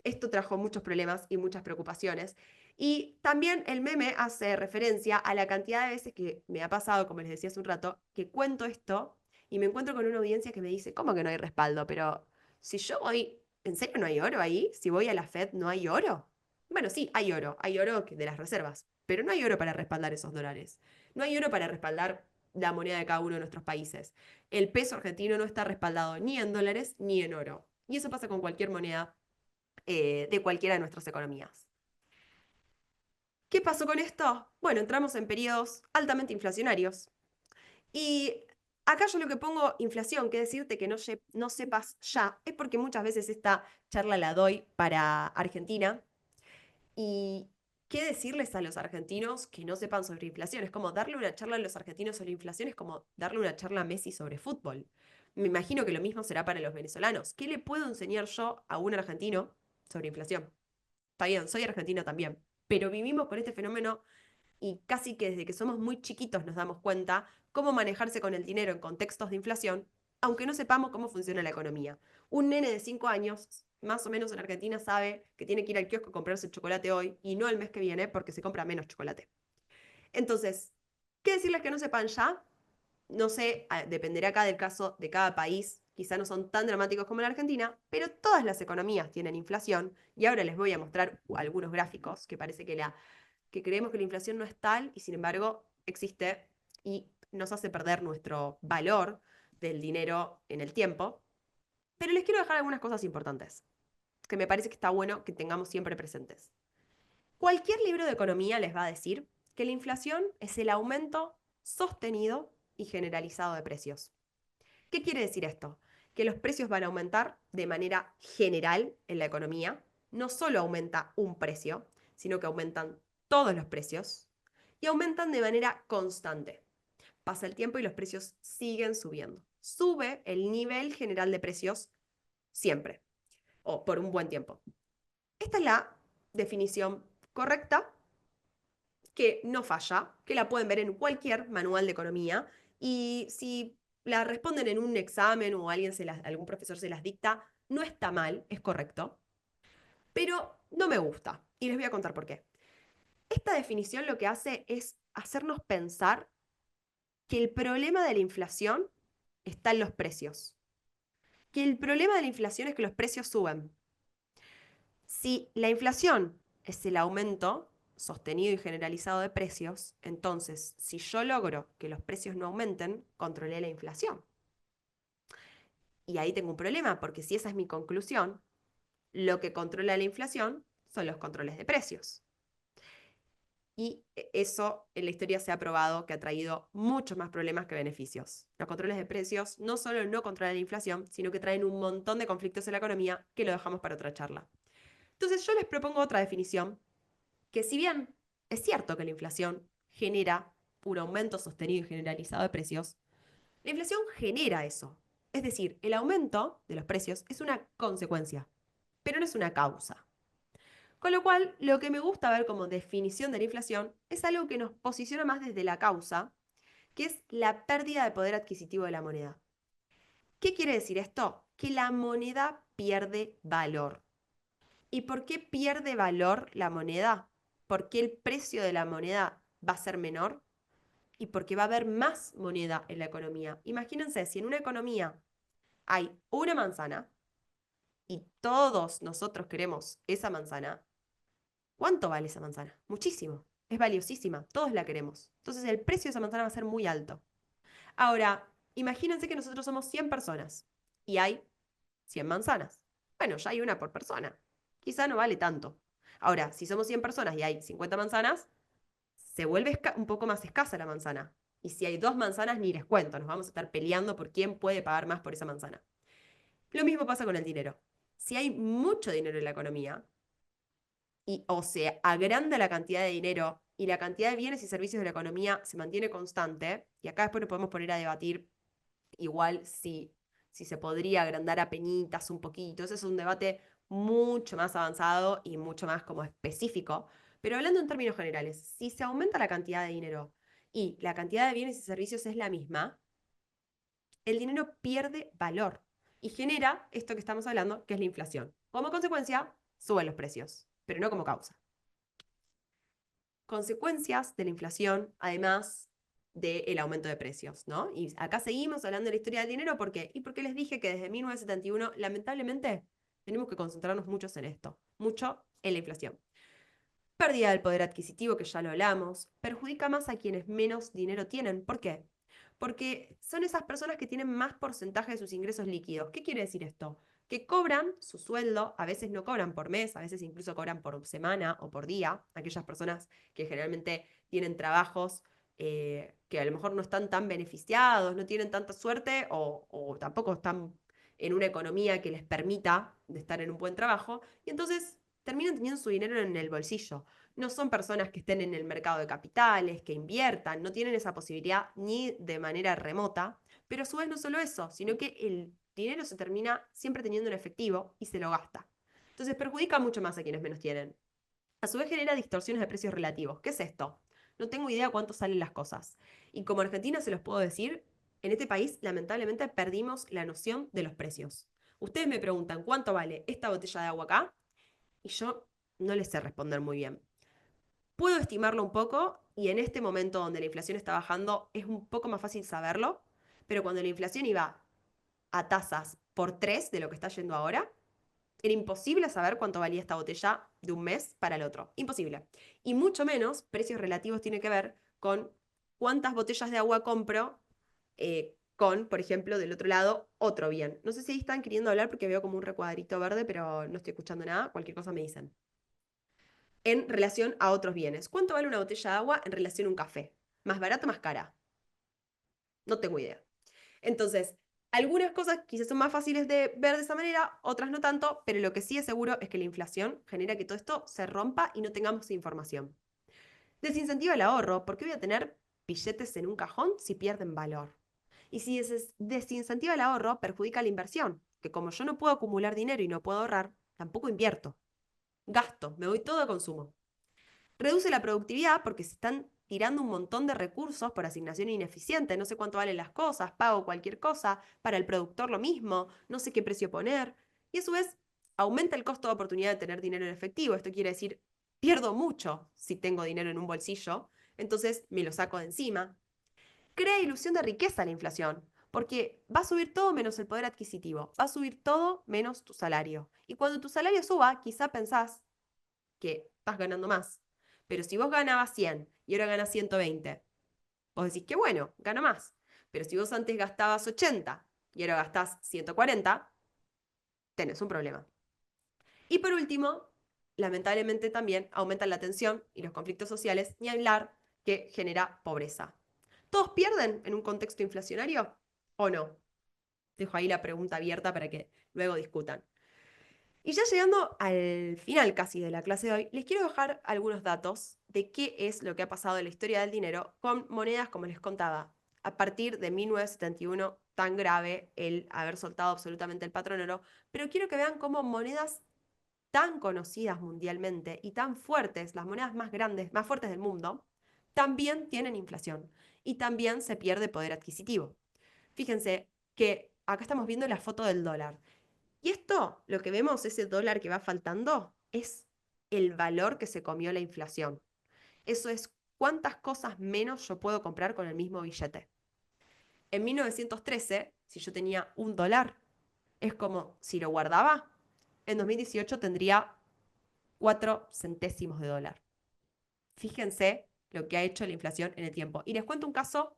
Speaker 2: esto trajo muchos problemas y muchas preocupaciones. Y también el meme hace referencia a la cantidad de veces que me ha pasado, como les decía hace un rato, que cuento esto y me encuentro con una audiencia que me dice, ¿cómo que no hay respaldo? Pero si yo voy, ¿en serio no hay oro ahí? Si voy a la Fed, ¿no hay oro? Bueno, sí, hay oro de las reservas, pero no hay oro para respaldar esos dólares. No hay oro para respaldar la moneda de cada uno de nuestros países. El peso argentino no está respaldado ni en dólares ni en oro. Y eso pasa con cualquier moneda de cualquiera de nuestras economías. ¿Qué pasó con esto? Bueno, entramos en periodos altamente inflacionarios. Y acá yo lo que pongo inflación, que decirte que no sepas ya, es porque muchas veces esta charla la doy para Argentina. Y qué decirles a los argentinos que no sepan sobre inflación. Es como darle una charla a los argentinos sobre inflación, es como darle una charla a Messi sobre fútbol. Me imagino que lo mismo será para los venezolanos. ¿Qué le puedo enseñar yo a un argentino sobre inflación? Está bien, soy argentina también, pero vivimos con este fenómeno y casi que desde que somos muy chiquitos nos damos cuenta cómo manejarse con el dinero en contextos de inflación, aunque no sepamos cómo funciona la economía. Un nene de 5 años, más o menos en Argentina, sabe que tiene que ir al kiosco a comprarse el chocolate hoy y no el mes que viene porque se compra menos chocolate. Entonces, ¿qué decirles que no sepan ya? No sé, dependerá acá del caso de cada país, quizá no son tan dramáticos como en Argentina, pero todas las economías tienen inflación y ahora les voy a mostrar algunos gráficos que parece que creemos que la inflación no es tal y sin embargo existe y nos hace perder nuestro valor del dinero en el tiempo. Pero les quiero dejar algunas cosas importantes que me parece que está bueno que tengamos siempre presentes. Cualquier libro de economía les va a decir que la inflación es el aumento sostenido y generalizado de precios. ¿Qué quiere decir esto? Que los precios van a aumentar de manera general en la economía. No solo aumenta un precio, sino que aumentan todos los precios y aumentan de manera constante. Pasa el tiempo y los precios siguen subiendo. Sube el nivel general de precios siempre o por un buen tiempo. Esta es la definición correcta que no falla, que la pueden ver en cualquier manual de economía. Y si la responden en un examen o algún profesor se las dicta, no está mal, es correcto, pero no me gusta. Y les voy a contar por qué. Esta definición lo que hace es hacernos pensar que el problema de la inflación está en los precios. Que el problema de la inflación es que los precios suben. Si la inflación es el aumento sostenido y generalizado de precios, entonces si yo logro que los precios no aumenten, controlé la inflación. Y ahí tengo un problema, porque si esa es mi conclusión, lo que controla la inflación son los controles de precios. Y eso en la historia se ha probado que ha traído muchos más problemas que beneficios. Los controles de precios no solo no controlan la inflación, sino que traen un montón de conflictos en la economía que lo dejamos para otra charla. Entonces yo les propongo otra definición, que si bien es cierto que la inflación genera un aumento sostenido y generalizado de precios, la inflación genera eso. Es decir, el aumento de los precios es una consecuencia, pero no es una causa. Con lo cual, lo que me gusta ver como definición de la inflación es algo que nos posiciona más desde la causa, que es la pérdida de poder adquisitivo de la moneda. ¿Qué quiere decir esto? Que la moneda pierde valor. ¿Y por qué pierde valor la moneda? Porque el precio de la moneda va a ser menor y porque va a haber más moneda en la economía. Imagínense, si en una economía hay una manzana y todos nosotros queremos esa manzana, ¿cuánto vale esa manzana? Muchísimo. Es valiosísima, todos la queremos. Entonces el precio de esa manzana va a ser muy alto. Ahora, imagínense que nosotros somos 100 personas y hay 100 manzanas. Bueno, ya hay una por persona. Quizá no vale tanto. Ahora, si somos 100 personas y hay 50 manzanas, se vuelve un poco más escasa la manzana. Y si hay 2 manzanas, ni les cuento, nos vamos a estar peleando por quién puede pagar más por esa manzana. Lo mismo pasa con el dinero. Si hay mucho dinero en la economía, o se agranda la cantidad de dinero y la cantidad de bienes y servicios de la economía se mantiene constante, y acá después nos podemos poner a debatir igual si se podría agrandar a penitas un poquito. Ese es un debate mucho más avanzado y mucho más como específico. Pero hablando en términos generales, si se aumenta la cantidad de dinero y la cantidad de bienes y servicios es la misma, el dinero pierde valor y genera esto que estamos hablando, que es la inflación. Como consecuencia, suben los precios, pero no como causa. Consecuencias de la inflación, además del aumento de precios, ¿no? Y acá seguimos hablando de la historia del dinero, ¿por qué? Y porque les dije que desde 1971, lamentablemente, tenemos que concentrarnos muchos en esto, mucho en la inflación. Pérdida del poder adquisitivo, que ya lo hablamos, perjudica más a quienes menos dinero tienen. ¿Por qué? Porque son esas personas que tienen más porcentaje de sus ingresos líquidos. ¿Qué quiere decir esto? Que cobran su sueldo, a veces no cobran por mes, a veces incluso cobran por semana o por día, aquellas personas que generalmente tienen trabajos que a lo mejor no están tan beneficiados, no tienen tanta suerte o tampoco están en una economía que les permita de estar en un buen trabajo, y entonces terminan teniendo su dinero en el bolsillo. No son personas que estén en el mercado de capitales, que inviertan, no tienen esa posibilidad ni de manera remota, pero a su vez no solo eso, sino que el dinero se termina siempre teniendo en efectivo y se lo gasta. Entonces perjudica mucho más a quienes menos tienen. A su vez genera distorsiones de precios relativos. ¿Qué es esto? No tengo idea cuánto salen las cosas. Y como Argentina se los puedo decir, en este país lamentablemente perdimos la noción de los precios. Ustedes me preguntan cuánto vale esta botella de agua acá y yo no les sé responder muy bien. Puedo estimarlo un poco y en este momento donde la inflación está bajando es un poco más fácil saberlo, pero cuando la inflación iba a tasas por 3 de lo que está yendo ahora, era imposible saber cuánto valía esta botella de un mes para el otro. Imposible. Y mucho menos precios relativos tiene que ver con cuántas botellas de agua compro con, por ejemplo, del otro lado, otro bien. No sé si ahí están queriendo hablar porque veo como un recuadrito verde, pero no estoy escuchando nada. Cualquier cosa me dicen. En relación a otros bienes. ¿Cuánto vale una botella de agua en relación a un café? ¿Más barata o más cara? No tengo idea. Entonces, algunas cosas quizás son más fáciles de ver de esa manera, otras no tanto, pero lo que sí es seguro es que la inflación genera que todo esto se rompa y no tengamos información. Desincentiva el ahorro, porque voy a tener billetes en un cajón si pierden valor. Y si desincentiva el ahorro, perjudica la inversión, que como yo no puedo acumular dinero y no puedo ahorrar, tampoco invierto. Gasto, me voy todo a consumo. Reduce la productividad porque se están tirando un montón de recursos por asignación ineficiente, no sé cuánto valen las cosas, pago cualquier cosa, para el productor lo mismo, no sé qué precio poner, y a su vez aumenta el costo de oportunidad de tener dinero en efectivo. Esto quiere decir, pierdo mucho si tengo dinero en un bolsillo, entonces me lo saco de encima. Crea ilusión de riqueza la inflación, porque va a subir todo menos el poder adquisitivo, va a subir todo menos tu salario. Y cuando tu salario suba, quizá pensás que estás ganando más. Pero si vos ganabas 100 y ahora ganas 120, vos decís que bueno, gano más. Pero si vos antes gastabas 80 y ahora gastás 140, tenés un problema. Y por último, lamentablemente también aumentan la tensión y los conflictos sociales, ni hablar que genera pobreza. ¿Todos pierden en un contexto inflacionario o no? Dejo ahí la pregunta abierta para que luego discutan. Y ya llegando al final casi de la clase de hoy, les quiero dejar algunos datos de qué es lo que ha pasado en la historia del dinero con monedas, como les contaba, a partir de 1971, tan grave el haber soltado absolutamente el patrón oro, pero quiero que vean cómo monedas tan conocidas mundialmente y tan fuertes, las monedas más grandes, más fuertes del mundo, también tienen inflación y también se pierde poder adquisitivo. Fíjense que acá estamos viendo la foto del dólar. Y esto, lo que vemos, ese dólar que va faltando, es el valor que se comió la inflación. Eso es cuántas cosas menos yo puedo comprar con el mismo billete. En 1913, si yo tenía $1, es como si lo guardaba, en 2018 tendría 4 centésimos de dólar. Fíjense lo que ha hecho la inflación en el tiempo. Y les cuento un caso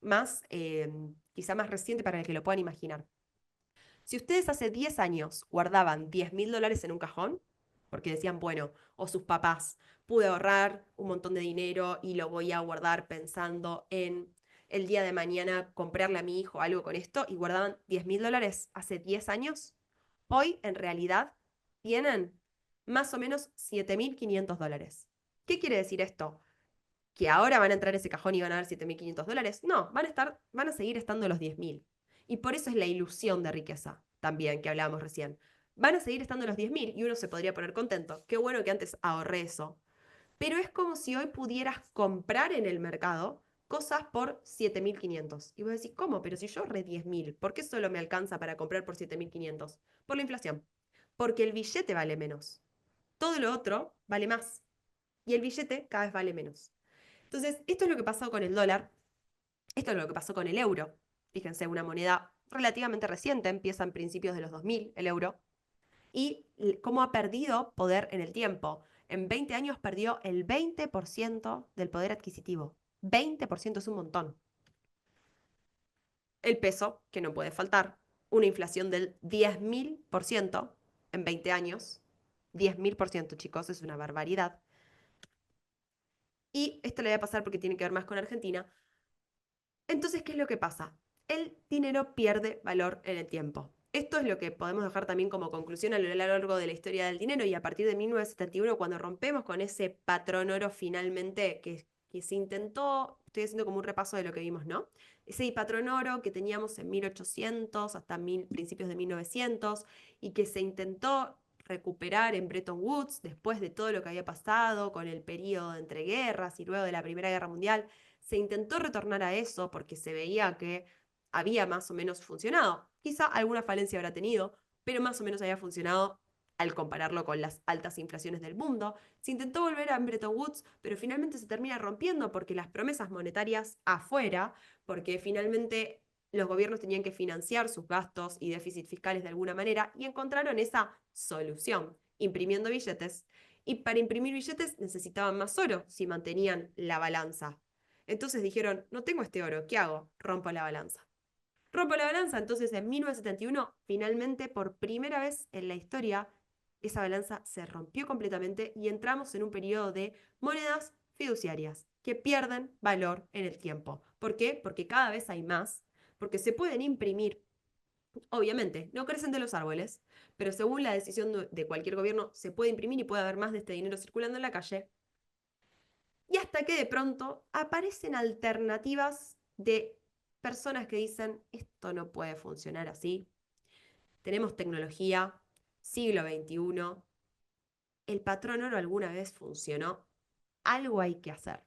Speaker 2: más, quizá más reciente para el que lo puedan imaginar. Si ustedes hace 10 años guardaban $10.000 en un cajón, porque decían, bueno, o sus papás, pude ahorrar un montón de dinero y lo voy a guardar pensando en el día de mañana comprarle a mi hijo algo con esto, y guardaban $10.000 hace 10 años, hoy en realidad tienen más o menos $7.500. ¿Qué quiere decir esto? ¿Que ahora van a entrar a ese cajón y van a ver $7.500? No, van a seguir estando los 10.000. Y por eso es la ilusión de riqueza también que hablábamos recién. Van a seguir estando los 10.000 y uno se podría poner contento. Qué bueno que antes ahorré eso. Pero es como si hoy pudieras comprar en el mercado cosas por 7.500. Y vos decís, ¿cómo? Pero si yo ahorré 10.000, ¿por qué solo me alcanza para comprar por 7.500? Por la inflación. Porque el billete vale menos. Todo lo otro vale más. Y el billete cada vez vale menos. Entonces, esto es lo que pasó con el dólar, esto es lo que pasó con el euro. Fíjense, una moneda relativamente reciente, empieza en principios de los 2000, el euro, y cómo ha perdido poder en el tiempo. En 20 años perdió el 20% del poder adquisitivo. 20% es un montón. El peso, que no puede faltar, una inflación del 10.000% en 20 años. 10.000%, chicos, es una barbaridad. Y esto le va a pasar porque tiene que ver más con Argentina. Entonces, ¿qué es lo que pasa? El dinero pierde valor en el tiempo. Esto es lo que podemos dejar también como conclusión a lo largo de la historia del dinero, y a partir de 1971, cuando rompemos con ese patrón oro finalmente que se intentó, estoy haciendo como un repaso de lo que vimos, ¿no? Ese patrón oro que teníamos en 1800 hasta principios de 1900 y que se intentó recuperar en Bretton Woods después de todo lo que había pasado con el periodo entre guerras y luego de la Primera Guerra Mundial. Se intentó retornar a eso porque se veía que había más o menos funcionado. Quizá alguna falencia habrá tenido, pero más o menos había funcionado al compararlo con las altas inflaciones del mundo. Se intentó volver a Bretton Woods, pero finalmente se termina rompiendo porque las promesas monetarias afuera, porque finalmente los gobiernos tenían que financiar sus gastos y déficit fiscales de alguna manera, y encontraron esa solución, imprimiendo billetes. Y para imprimir billetes necesitaban más oro si mantenían la balanza. Entonces dijeron, no tengo este oro, ¿qué hago? Rompo la balanza. Rompo la balanza, entonces en 1971, finalmente, por primera vez en la historia, esa balanza se rompió completamente y entramos en un periodo de monedas fiduciarias que pierden valor en el tiempo. ¿Por qué? Porque cada vez hay más, porque se pueden imprimir. Obviamente, no crecen de los árboles, pero según la decisión de cualquier gobierno, se puede imprimir y puede haber más de este dinero circulando en la calle. Y hasta que de pronto aparecen alternativas de personas que dicen, esto no puede funcionar así. Tenemos tecnología, siglo XXI, el patrón oro alguna vez funcionó, algo hay que hacer.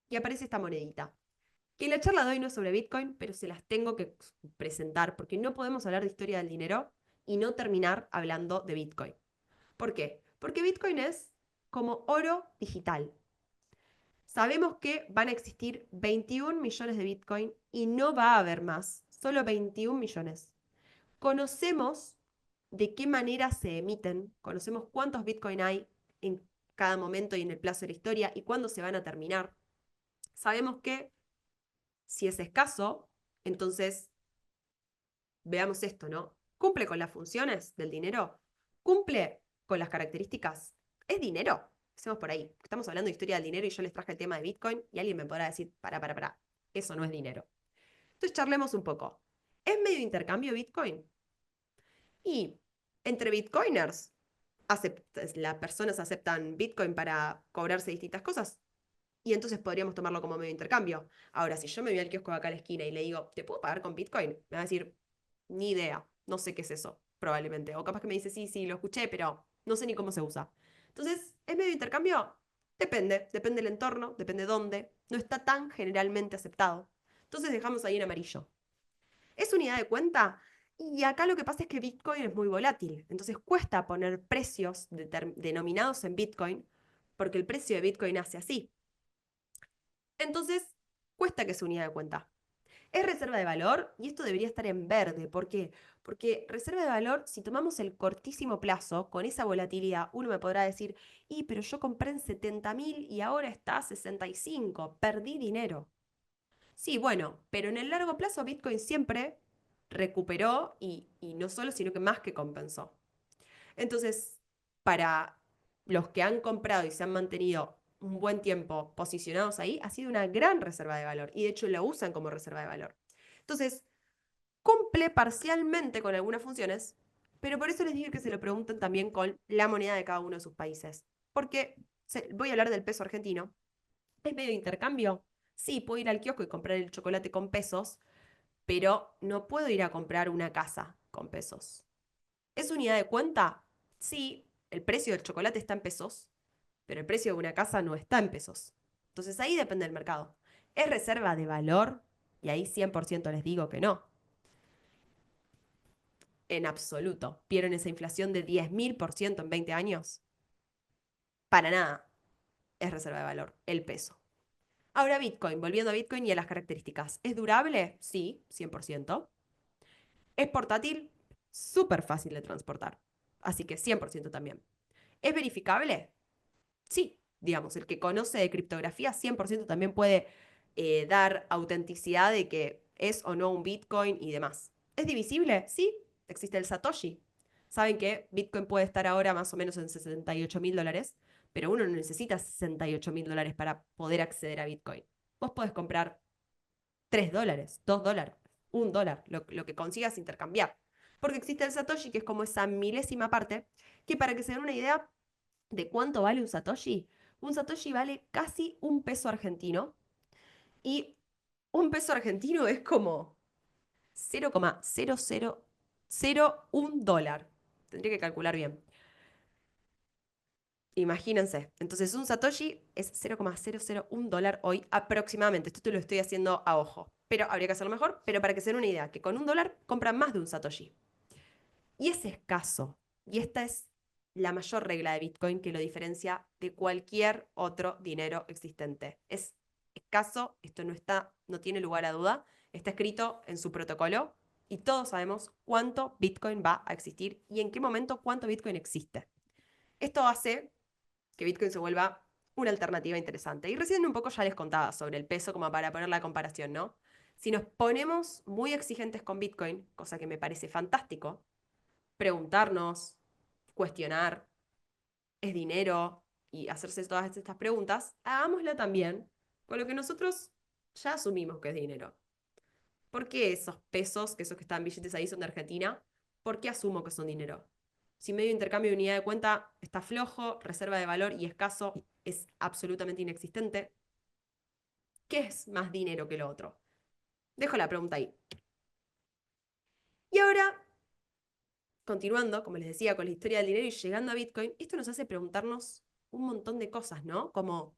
Speaker 2: y aparece esta monedita. Que la charla de hoy no es sobre Bitcoin, pero se las tengo que presentar porque no podemos hablar de historia del dinero y no terminar hablando de Bitcoin. ¿Por qué? Porque Bitcoin es como oro digital. Sabemos que van a existir 21 millones de Bitcoin y no va a haber más, solo 21 millones. Conocemos de qué manera se emiten, conocemos cuántos Bitcoin hay en cada momento y en el plazo de la historia y cuándo se van a terminar. Sabemos que si es escaso, entonces veamos esto, ¿no? ¿Cumple con las funciones del dinero? ¿Cumple con las características? ¿Es dinero? Empecemos por ahí. Estamos hablando de historia del dinero y yo les traje el tema de Bitcoin y alguien me podrá decir, para, eso no es dinero. Entonces charlemos un poco. ¿Es medio de intercambio Bitcoin? Y entre Bitcoiners, las personas aceptan Bitcoin para cobrarse distintas cosas. Y entonces podríamos tomarlo como medio de intercambio. Ahora, si yo me voy al kiosco de acá a la esquina y le digo, ¿te puedo pagar con Bitcoin? Me va a decir, ni idea, no sé qué es eso, probablemente. O capaz que me dice, sí, sí, lo escuché, pero no sé ni cómo se usa. Entonces, ¿es medio de intercambio? Depende del entorno, depende dónde. No está tan generalmente aceptado. Entonces dejamos ahí en amarillo. ¿Es unidad de cuenta? Y acá lo que pasa es que Bitcoin es muy volátil. Entonces cuesta poner precios denominados en Bitcoin porque el precio de Bitcoin hace así. Entonces, cuesta que sea unidad de cuenta. Es reserva de valor y esto debería estar en verde. ¿Por qué? Porque reserva de valor, si tomamos el cortísimo plazo, con esa volatilidad, uno me podrá decir, pero yo compré en 70.000 y ahora está a 65, perdí dinero. Sí, bueno, pero en el largo plazo Bitcoin siempre recuperó y no solo, sino que más que compensó. Entonces, para los que han comprado y se han mantenido un buen tiempo posicionados ahí, ha sido una gran reserva de valor y de hecho la usan como reserva de valor. Entonces, cumple parcialmente con algunas funciones, pero por eso les digo que se lo pregunten también con la moneda de cada uno de sus países. Porque voy a hablar del peso argentino. ¿Es medio de intercambio? Sí, puedo ir al kiosco y comprar el chocolate con pesos, pero no puedo ir a comprar una casa con pesos. ¿Es unidad de cuenta? Sí, el precio del chocolate está en pesos, pero el precio de una casa no está en pesos. Entonces ahí depende del mercado. ¿Es reserva de valor? Y ahí 100% les digo que no. En absoluto. ¿Vieron esa inflación de 10.000% en 20 años? Para nada. Es reserva de valor, el peso. Ahora Bitcoin, volviendo a Bitcoin y a las características. ¿Es durable? Sí, 100%. ¿Es portátil? Súper fácil de transportar. Así que 100% también. ¿Es verificable? Sí, digamos, el que conoce de criptografía 100% también puede dar autenticidad de que es o no un Bitcoin y demás. ¿Es divisible? Sí, existe el Satoshi. Saben que Bitcoin puede estar ahora más o menos en $68.000, pero uno no necesita $68.000 para poder acceder a Bitcoin. Vos podés comprar $3, $2, $1, lo que consigas intercambiar. Porque existe el Satoshi, que es como esa milésima parte, que para que se den una idea de cuánto vale un Satoshi vale casi un peso argentino. Y un peso argentino es como 0,0001 dólar. Tendría que calcular bien. Imagínense. Entonces, un Satoshi es 0,001 dólar hoy aproximadamente. Esto te lo estoy haciendo a ojo. Pero habría que hacerlo mejor. Pero para que se den una idea, que con un dólar compran más de un Satoshi. Y es escaso. Y esta es la mayor regla de Bitcoin que lo diferencia de cualquier otro dinero existente. Es escaso, esto no tiene lugar a duda. Está escrito en su protocolo y todos sabemos cuánto Bitcoin va a existir y en qué momento cuánto Bitcoin existe. Esto hace que Bitcoin se vuelva una alternativa interesante. Y recién un poco ya les contaba sobre el peso como para poner la comparación, ¿no? Si nos ponemos muy exigentes con Bitcoin, cosa que me parece fantástico, preguntarnos, cuestionar, ¿es dinero? Y hacerse todas estas preguntas, hagámosla también con lo que nosotros ya asumimos que es dinero. ¿Por qué esos pesos, que esos que están billetes ahí son de Argentina? ¿Por qué asumo que son dinero? Si medio de intercambio de unidad de cuenta está flojo, reserva de valor y escaso es absolutamente inexistente, ¿qué es más dinero que lo otro? Dejo la pregunta ahí. Y ahora, continuando, como les decía, con la historia del dinero y llegando a Bitcoin, esto nos hace preguntarnos un montón de cosas, ¿no? Como,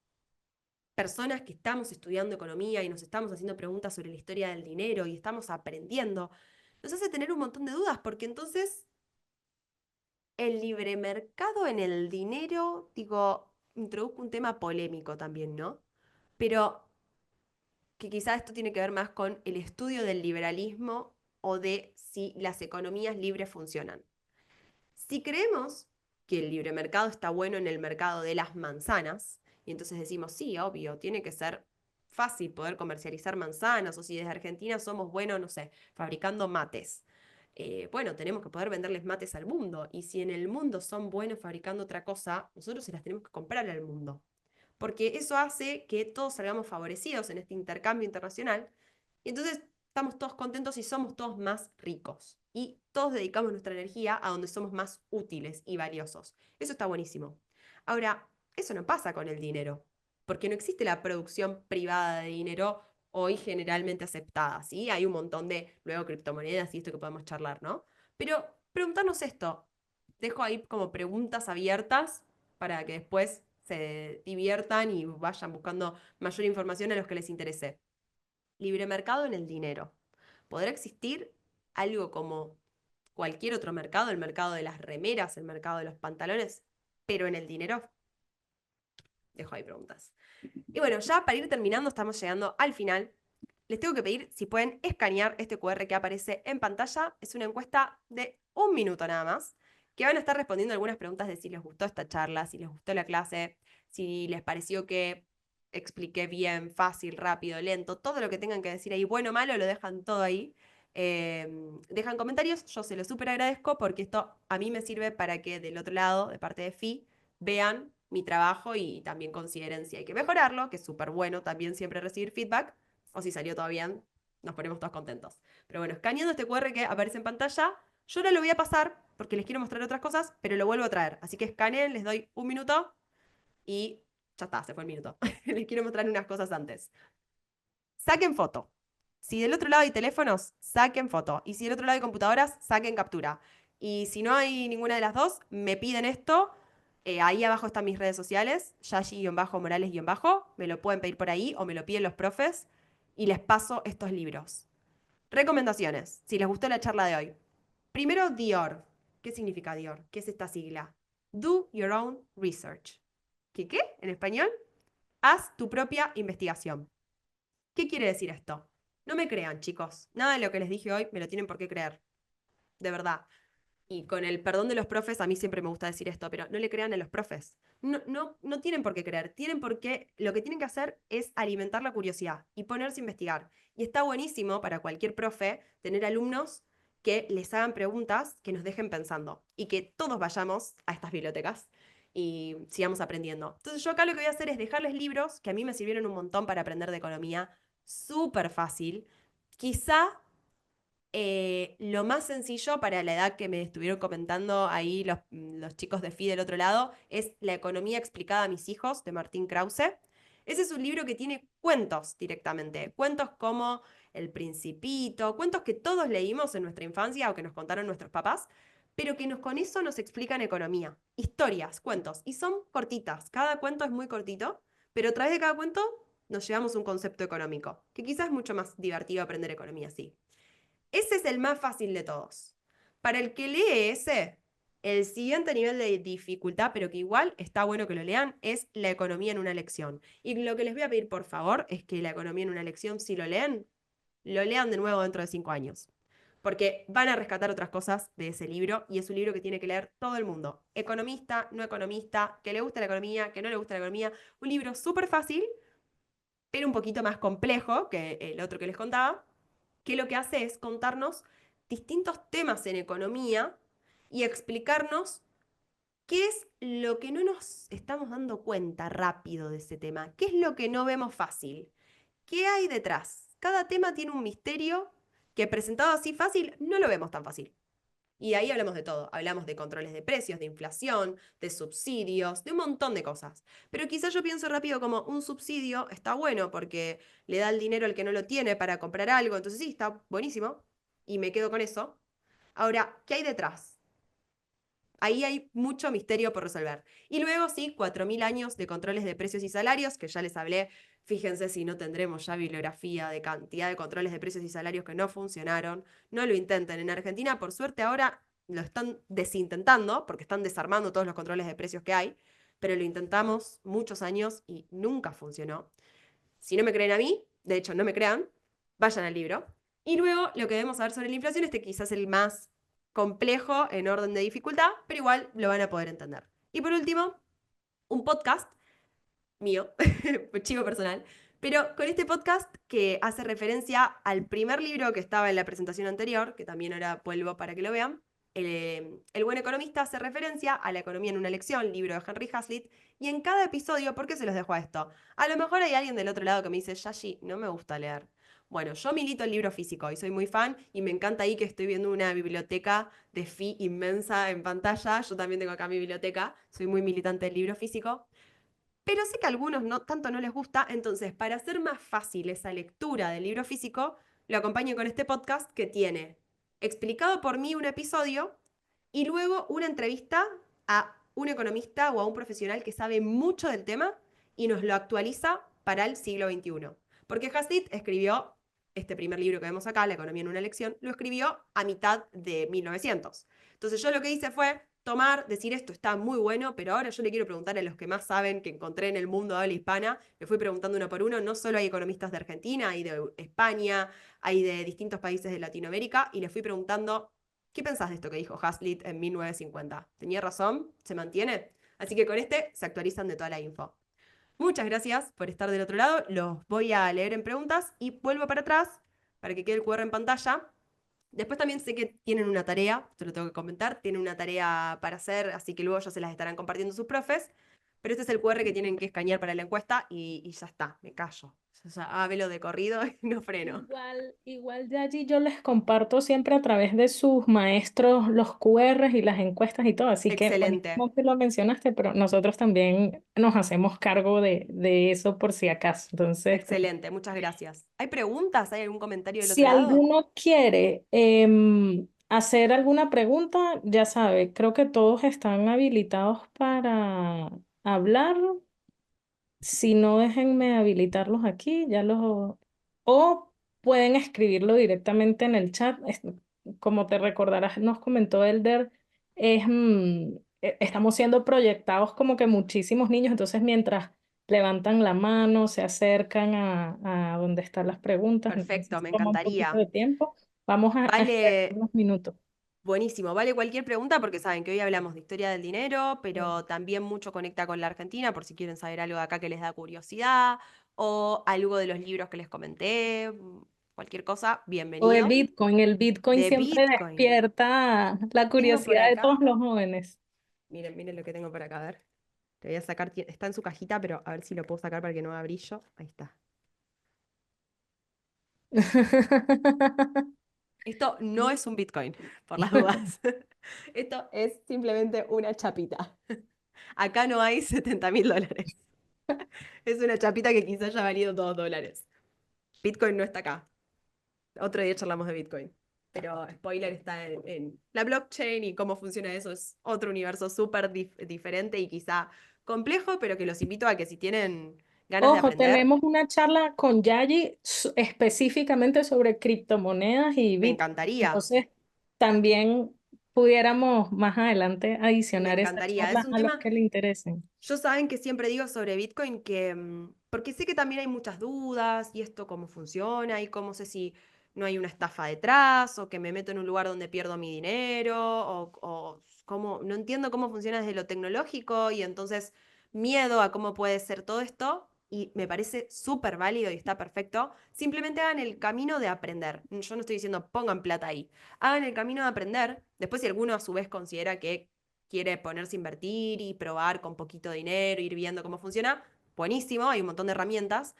Speaker 2: personas que estamos estudiando economía y nos estamos haciendo preguntas sobre la historia del dinero y estamos aprendiendo, nos hace tener un montón de dudas, porque entonces el libre mercado en el dinero, digo, introduzco un tema polémico también, ¿no? Pero que quizá esto tiene que ver más con el estudio del liberalismo o de si las economías libres funcionan. Si creemos que el libre mercado está bueno en el mercado de las manzanas, y entonces decimos, sí, obvio, tiene que ser fácil poder comercializar manzanas, o si desde Argentina somos buenos, no sé, fabricando mates. Bueno, tenemos que poder venderles mates al mundo, y si en el mundo son buenos fabricando otra cosa, nosotros se las tenemos que comprar al mundo, porque eso hace que todos salgamos favorecidos en este intercambio internacional, y entonces estamos todos contentos y somos todos más ricos. Y todos dedicamos nuestra energía a donde somos más útiles y valiosos. Eso está buenísimo. Ahora, eso no pasa con el dinero, porque no existe la producción privada de dinero hoy generalmente aceptada, ¿sí? Hay un montón de, luego, criptomonedas y esto que podemos charlar, ¿no? Pero preguntarnos esto, dejo ahí como preguntas abiertas para que después se diviertan y vayan buscando mayor información a los que les interese. Libre mercado en el dinero. ¿Podrá existir algo como cualquier otro mercado, el mercado de las remeras, el mercado de los pantalones, pero en el dinero? Dejo ahí preguntas. Y bueno, ya para ir terminando, estamos llegando al final. Les tengo que pedir si pueden escanear este QR que aparece en pantalla. Es una encuesta de 1 minuto nada más, que van a estar respondiendo algunas preguntas de si les gustó esta charla, si les gustó la clase, si les pareció que expliqué bien, fácil, rápido, lento, todo lo que tengan que decir ahí, bueno o malo, lo dejan todo ahí. Dejan comentarios, yo se los súper agradezco porque esto a mí me sirve para que del otro lado, de parte de FI, vean mi trabajo y también consideren si hay que mejorarlo, que es súper bueno también siempre recibir feedback, o si salió todo bien, nos ponemos todos contentos. Pero bueno, escaneando este QR que aparece en pantalla, yo ahora lo voy a pasar porque les quiero mostrar otras cosas, pero lo vuelvo a traer. Así que escaneen, les doy 1 minuto y ya está, se fue el minuto. Les quiero mostrar unas cosas antes. Saquen foto. Si del otro lado hay teléfonos, saquen foto. Y si del otro lado hay computadoras, saquen captura. Y si no hay ninguna de las dos, me piden esto. Ahí abajo están mis redes sociales, Yashi-Morales-. Me lo pueden pedir por ahí o me lo piden los profes y les paso estos libros. Recomendaciones, si les gustó la charla de hoy. Primero, Dior. ¿Qué significa Dior? ¿Qué es esta sigla? Do your own research. ¿Qué? En español, haz tu propia investigación. ¿Qué quiere decir esto? No me crean, chicos. Nada de lo que les dije hoy me lo tienen por qué creer. De verdad. Y con el perdón de los profes, a mí siempre me gusta decir esto, pero no le crean a los profes. No tienen por qué creer. Tienen por qué, lo que tienen que hacer es alimentar la curiosidad y ponerse a investigar. Y está buenísimo para cualquier profe tener alumnos que les hagan preguntas que nos dejen pensando y que todos vayamos a estas bibliotecas y sigamos aprendiendo. Entonces yo acá lo que voy a hacer es dejarles libros que a mí me sirvieron un montón para aprender de economía, súper fácil. Quizá lo más sencillo para la edad que me estuvieron comentando ahí los chicos de FI del otro lado es La economía explicada a mis hijos, de Martín Krause. Ese es un libro que tiene cuentos directamente, cuentos como El Principito, cuentos que todos leímos en nuestra infancia o que nos contaron nuestros papás, pero que con eso nos explican economía. Historias, cuentos, y son cortitas, cada cuento es muy cortito, pero a través de cada cuento nos llevamos un concepto económico, que quizás es mucho más divertido aprender economía así. Ese es el más fácil de todos. Para el que lee ese, el siguiente nivel de dificultad, pero que igual está bueno que lo lean, es La economía en una lección. Y lo que les voy a pedir, por favor, es que La economía en una lección, si lo lean de nuevo dentro de 5 años. Porque van a rescatar otras cosas de ese libro y es un libro que tiene que leer todo el mundo. Economista, no economista, que le gusta la economía, que no le gusta la economía. Un libro súper fácil, pero un poquito más complejo que el otro que les contaba, que lo que hace es contarnos distintos temas en economía y explicarnos qué es lo que no nos estamos dando cuenta rápido de ese tema, qué es lo que no vemos fácil, qué hay detrás. Cada tema tiene un misterio que presentado así fácil no lo vemos tan fácil. Y ahí hablamos de todo. Hablamos de controles de precios, de inflación, de subsidios, de un montón de cosas. Pero quizás yo pienso rápido como un subsidio está bueno porque le da el dinero al que no lo tiene para comprar algo. Entonces sí, está buenísimo. Y me quedo con eso. Ahora, ¿qué hay detrás? Ahí hay mucho misterio por resolver. Y luego sí, 4.000 años de controles de precios y salarios, que ya les hablé Fíjense si no tendremos ya bibliografía de cantidad de controles de precios y salarios que no funcionaron. No lo intenten. En Argentina, por suerte, ahora lo están desintentando porque están desarmando todos los controles de precios que hay, pero lo intentamos muchos años y nunca funcionó. Si no me creen a mí, de hecho no me crean, vayan al libro. Y luego lo que debemos saber sobre la inflación, este quizás el más complejo en orden de dificultad, pero igual lo van a poder entender. Y por último, un podcast mío, chivo personal, pero con este podcast que hace referencia al primer libro que estaba en la presentación anterior, que también ahora vuelvo para que lo vean. El buen economista hace referencia a la economía en una lección, libro de Henry Hazlitt, y en cada episodio, ¿por qué se los dejo a esto? A lo mejor hay alguien del otro lado que me dice, Yashi, no me gusta leer. Bueno, yo milito el libro físico y soy muy fan y me encanta ahí que estoy viendo una biblioteca de Fi inmensa en pantalla. Yo también tengo acá mi biblioteca, soy muy militante del libro físico. Pero sé que a algunos no, tanto no les gusta, entonces para hacer más fácil esa lectura del libro físico, lo acompaño con este podcast que tiene explicado por mí un episodio y luego una entrevista a un economista o a un profesional que sabe mucho del tema y nos lo actualiza para el siglo XXI. Porque Hazlitt escribió este primer libro que vemos acá, La economía en una lección, lo escribió a mitad de 1900. Entonces yo lo que hice fue tomar, decir esto está muy bueno, pero ahora yo le quiero preguntar a los que más saben que encontré en el mundo de habla hispana, le fui preguntando uno por uno, no solo hay economistas de Argentina, hay de España, hay de distintos países de Latinoamérica, y le fui preguntando, ¿qué pensás de esto que dijo Hazlitt en 1950? ¿Tenía razón? ¿Se mantiene? Así que con este se actualizan de toda la info. Muchas gracias por estar del otro lado, los voy a leer en preguntas y vuelvo para atrás para que quede el QR en pantalla. Después también sé que tienen una tarea, te lo tengo que comentar, tienen una tarea para hacer, así que luego ya se las estarán compartiendo sus profes, pero este es el QR que tienen que escanear para la encuesta y ya está, me callo. O sea, hábelo de corrido y no freno.
Speaker 1: Igual de allí yo les comparto siempre a través de sus maestros los QRs y las encuestas y todo, así que
Speaker 2: Excelente,
Speaker 1: buenísimo que lo mencionaste, pero nosotros también nos hacemos cargo de eso por si acaso. Entonces,
Speaker 2: excelente, muchas gracias. ¿Hay preguntas? ¿Hay algún comentario del
Speaker 1: si
Speaker 2: otro lado?
Speaker 1: alguno quiere hacer alguna pregunta, ya sabe, creo que todos están habilitados para hablar. Si no, déjenme habilitarlos aquí, ya los... O pueden escribirlo directamente en el chat. Como te recordarás, nos comentó Elder, estamos siendo proyectados como que muchísimos niños, entonces mientras levantan la mano, se acercan a donde están las preguntas,
Speaker 2: Perfecto,
Speaker 1: entonces
Speaker 2: me
Speaker 1: toma un poquito
Speaker 2: encantaría.
Speaker 1: de tiempo. Vamos a esperar
Speaker 2: Vale,
Speaker 1: unos minutos.
Speaker 2: buenísimo, vale cualquier pregunta porque saben que hoy hablamos de historia del dinero, pero también mucho conecta con la Argentina por si quieren saber algo de acá que les da curiosidad o algo de los libros que les comenté, cualquier cosa,
Speaker 1: O de
Speaker 2: bienvenido.
Speaker 1: Bitcoin, el Bitcoin
Speaker 2: De
Speaker 1: siempre
Speaker 2: Bitcoin.
Speaker 1: despierta la
Speaker 2: Tengo por
Speaker 1: curiosidad de todos
Speaker 2: acá,
Speaker 1: los jóvenes.
Speaker 2: miren, miren lo que tengo por acá, a ver. Te voy a sacar, está en su cajita, pero a ver si lo puedo sacar para que no haga brillo. Ahí está. Esto no es un Bitcoin, por las dudas. Esto es simplemente una chapita. Acá no hay $70.000. Es una chapita que quizás haya valido $2. Bitcoin no está acá. Otro día charlamos de Bitcoin. Pero spoiler está en la blockchain y cómo funciona eso. Es otro universo súper diferente y quizá complejo, pero que los invito a que si tienen ganas de
Speaker 1: Ojo,
Speaker 2: aprender,
Speaker 1: tenemos una charla con Yayi específicamente sobre criptomonedas y
Speaker 2: me
Speaker 1: Bitcoin.
Speaker 2: encantaría.
Speaker 1: Entonces, también pudiéramos más adelante
Speaker 2: Me
Speaker 1: adicionar esa
Speaker 2: encantaría. Es
Speaker 1: charla
Speaker 2: un
Speaker 1: a los
Speaker 2: tema.
Speaker 1: que le interesen.
Speaker 2: Yo saben que siempre digo sobre Bitcoin que, porque sé que también hay muchas dudas y esto cómo funciona y cómo sé si no hay una estafa detrás o que me meto en un lugar donde pierdo mi dinero o cómo, no entiendo cómo funciona desde lo tecnológico y entonces miedo a cómo puede ser todo esto y me parece súper válido y está perfecto. Simplemente hagan el camino de aprender. Yo no estoy diciendo pongan plata ahí. Hagan el camino de aprender. Después si alguno a su vez considera que quiere ponerse a invertir y probar con poquito dinero, ir viendo cómo funciona, buenísimo, hay un montón de herramientas,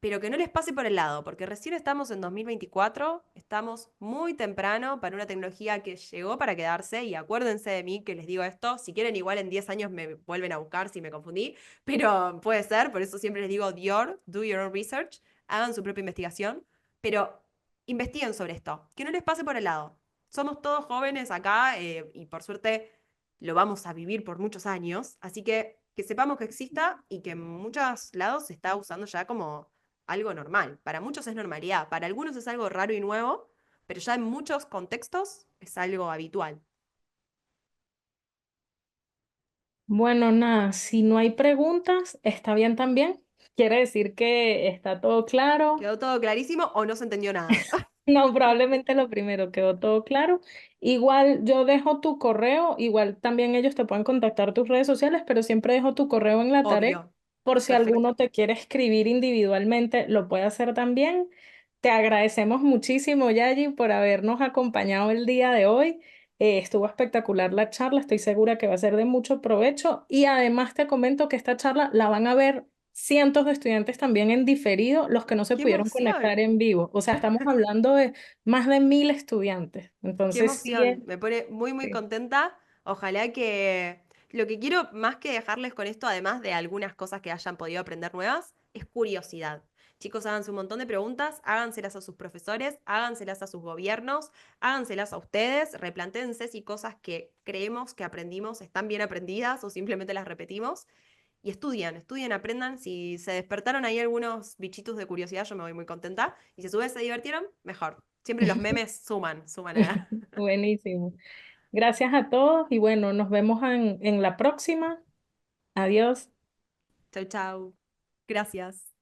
Speaker 2: pero que no les pase por el lado, porque recién estamos en 2024, estamos muy temprano para una tecnología que llegó para quedarse, y acuérdense de mí que les digo esto, si quieren igual en 10 años me vuelven a buscar si me confundí, pero puede ser, por eso siempre les digo do your own research, hagan su propia investigación, pero investiguen sobre esto, que no les pase por el lado. Somos todos jóvenes acá y por suerte lo vamos a vivir por muchos años, así que que sepamos que exista y que en muchos lados se está usando ya como algo normal. Para muchos es normalidad, para algunos es algo raro y nuevo, pero ya en muchos contextos es algo habitual.
Speaker 1: Bueno, nada, si no hay preguntas, está bien también. Quiere decir que está todo claro.
Speaker 2: ¿Quedó todo clarísimo o no se entendió nada?
Speaker 1: No, probablemente lo primero quedó todo claro. Igual yo dejo tu correo, igual también ellos te pueden contactar tus redes sociales, pero siempre dejo tu correo en la tarea
Speaker 2: Obvio.
Speaker 1: por si alguno
Speaker 2: Perfecto.
Speaker 1: te quiere escribir individualmente, lo puede hacer también. Te agradecemos muchísimo, Yayi, por habernos acompañado el día de hoy. Estuvo espectacular la charla, estoy segura que va a ser de mucho provecho y además te comento que esta charla la van a ver cientos de estudiantes también en diferido, los que no se
Speaker 2: ¡Qué
Speaker 1: pudieron conectar
Speaker 2: emoción!
Speaker 1: en vivo. O sea, estamos hablando de más de 1000 estudiantes.
Speaker 2: Qué
Speaker 1: Entonces, sí,
Speaker 2: emoción, me pone muy, muy
Speaker 1: sí.
Speaker 2: contenta. Ojalá que lo que quiero más que dejarles con esto, además de algunas cosas que hayan podido aprender nuevas, es curiosidad. Chicos, háganse un montón de preguntas, háganselas a sus profesores, háganselas a sus gobiernos, háganselas a ustedes, replantéense si cosas que creemos que aprendimos están bien aprendidas o simplemente las repetimos. Y estudien, estudien, aprendan. Si se despertaron ahí algunos bichitos de curiosidad, yo me voy muy contenta. Y si a su vez se divirtieron, mejor. Siempre los memes suman, suman a...
Speaker 1: Buenísimo. Gracias a todos y bueno, nos vemos en la próxima. Adiós.
Speaker 2: Chau, chau. Gracias.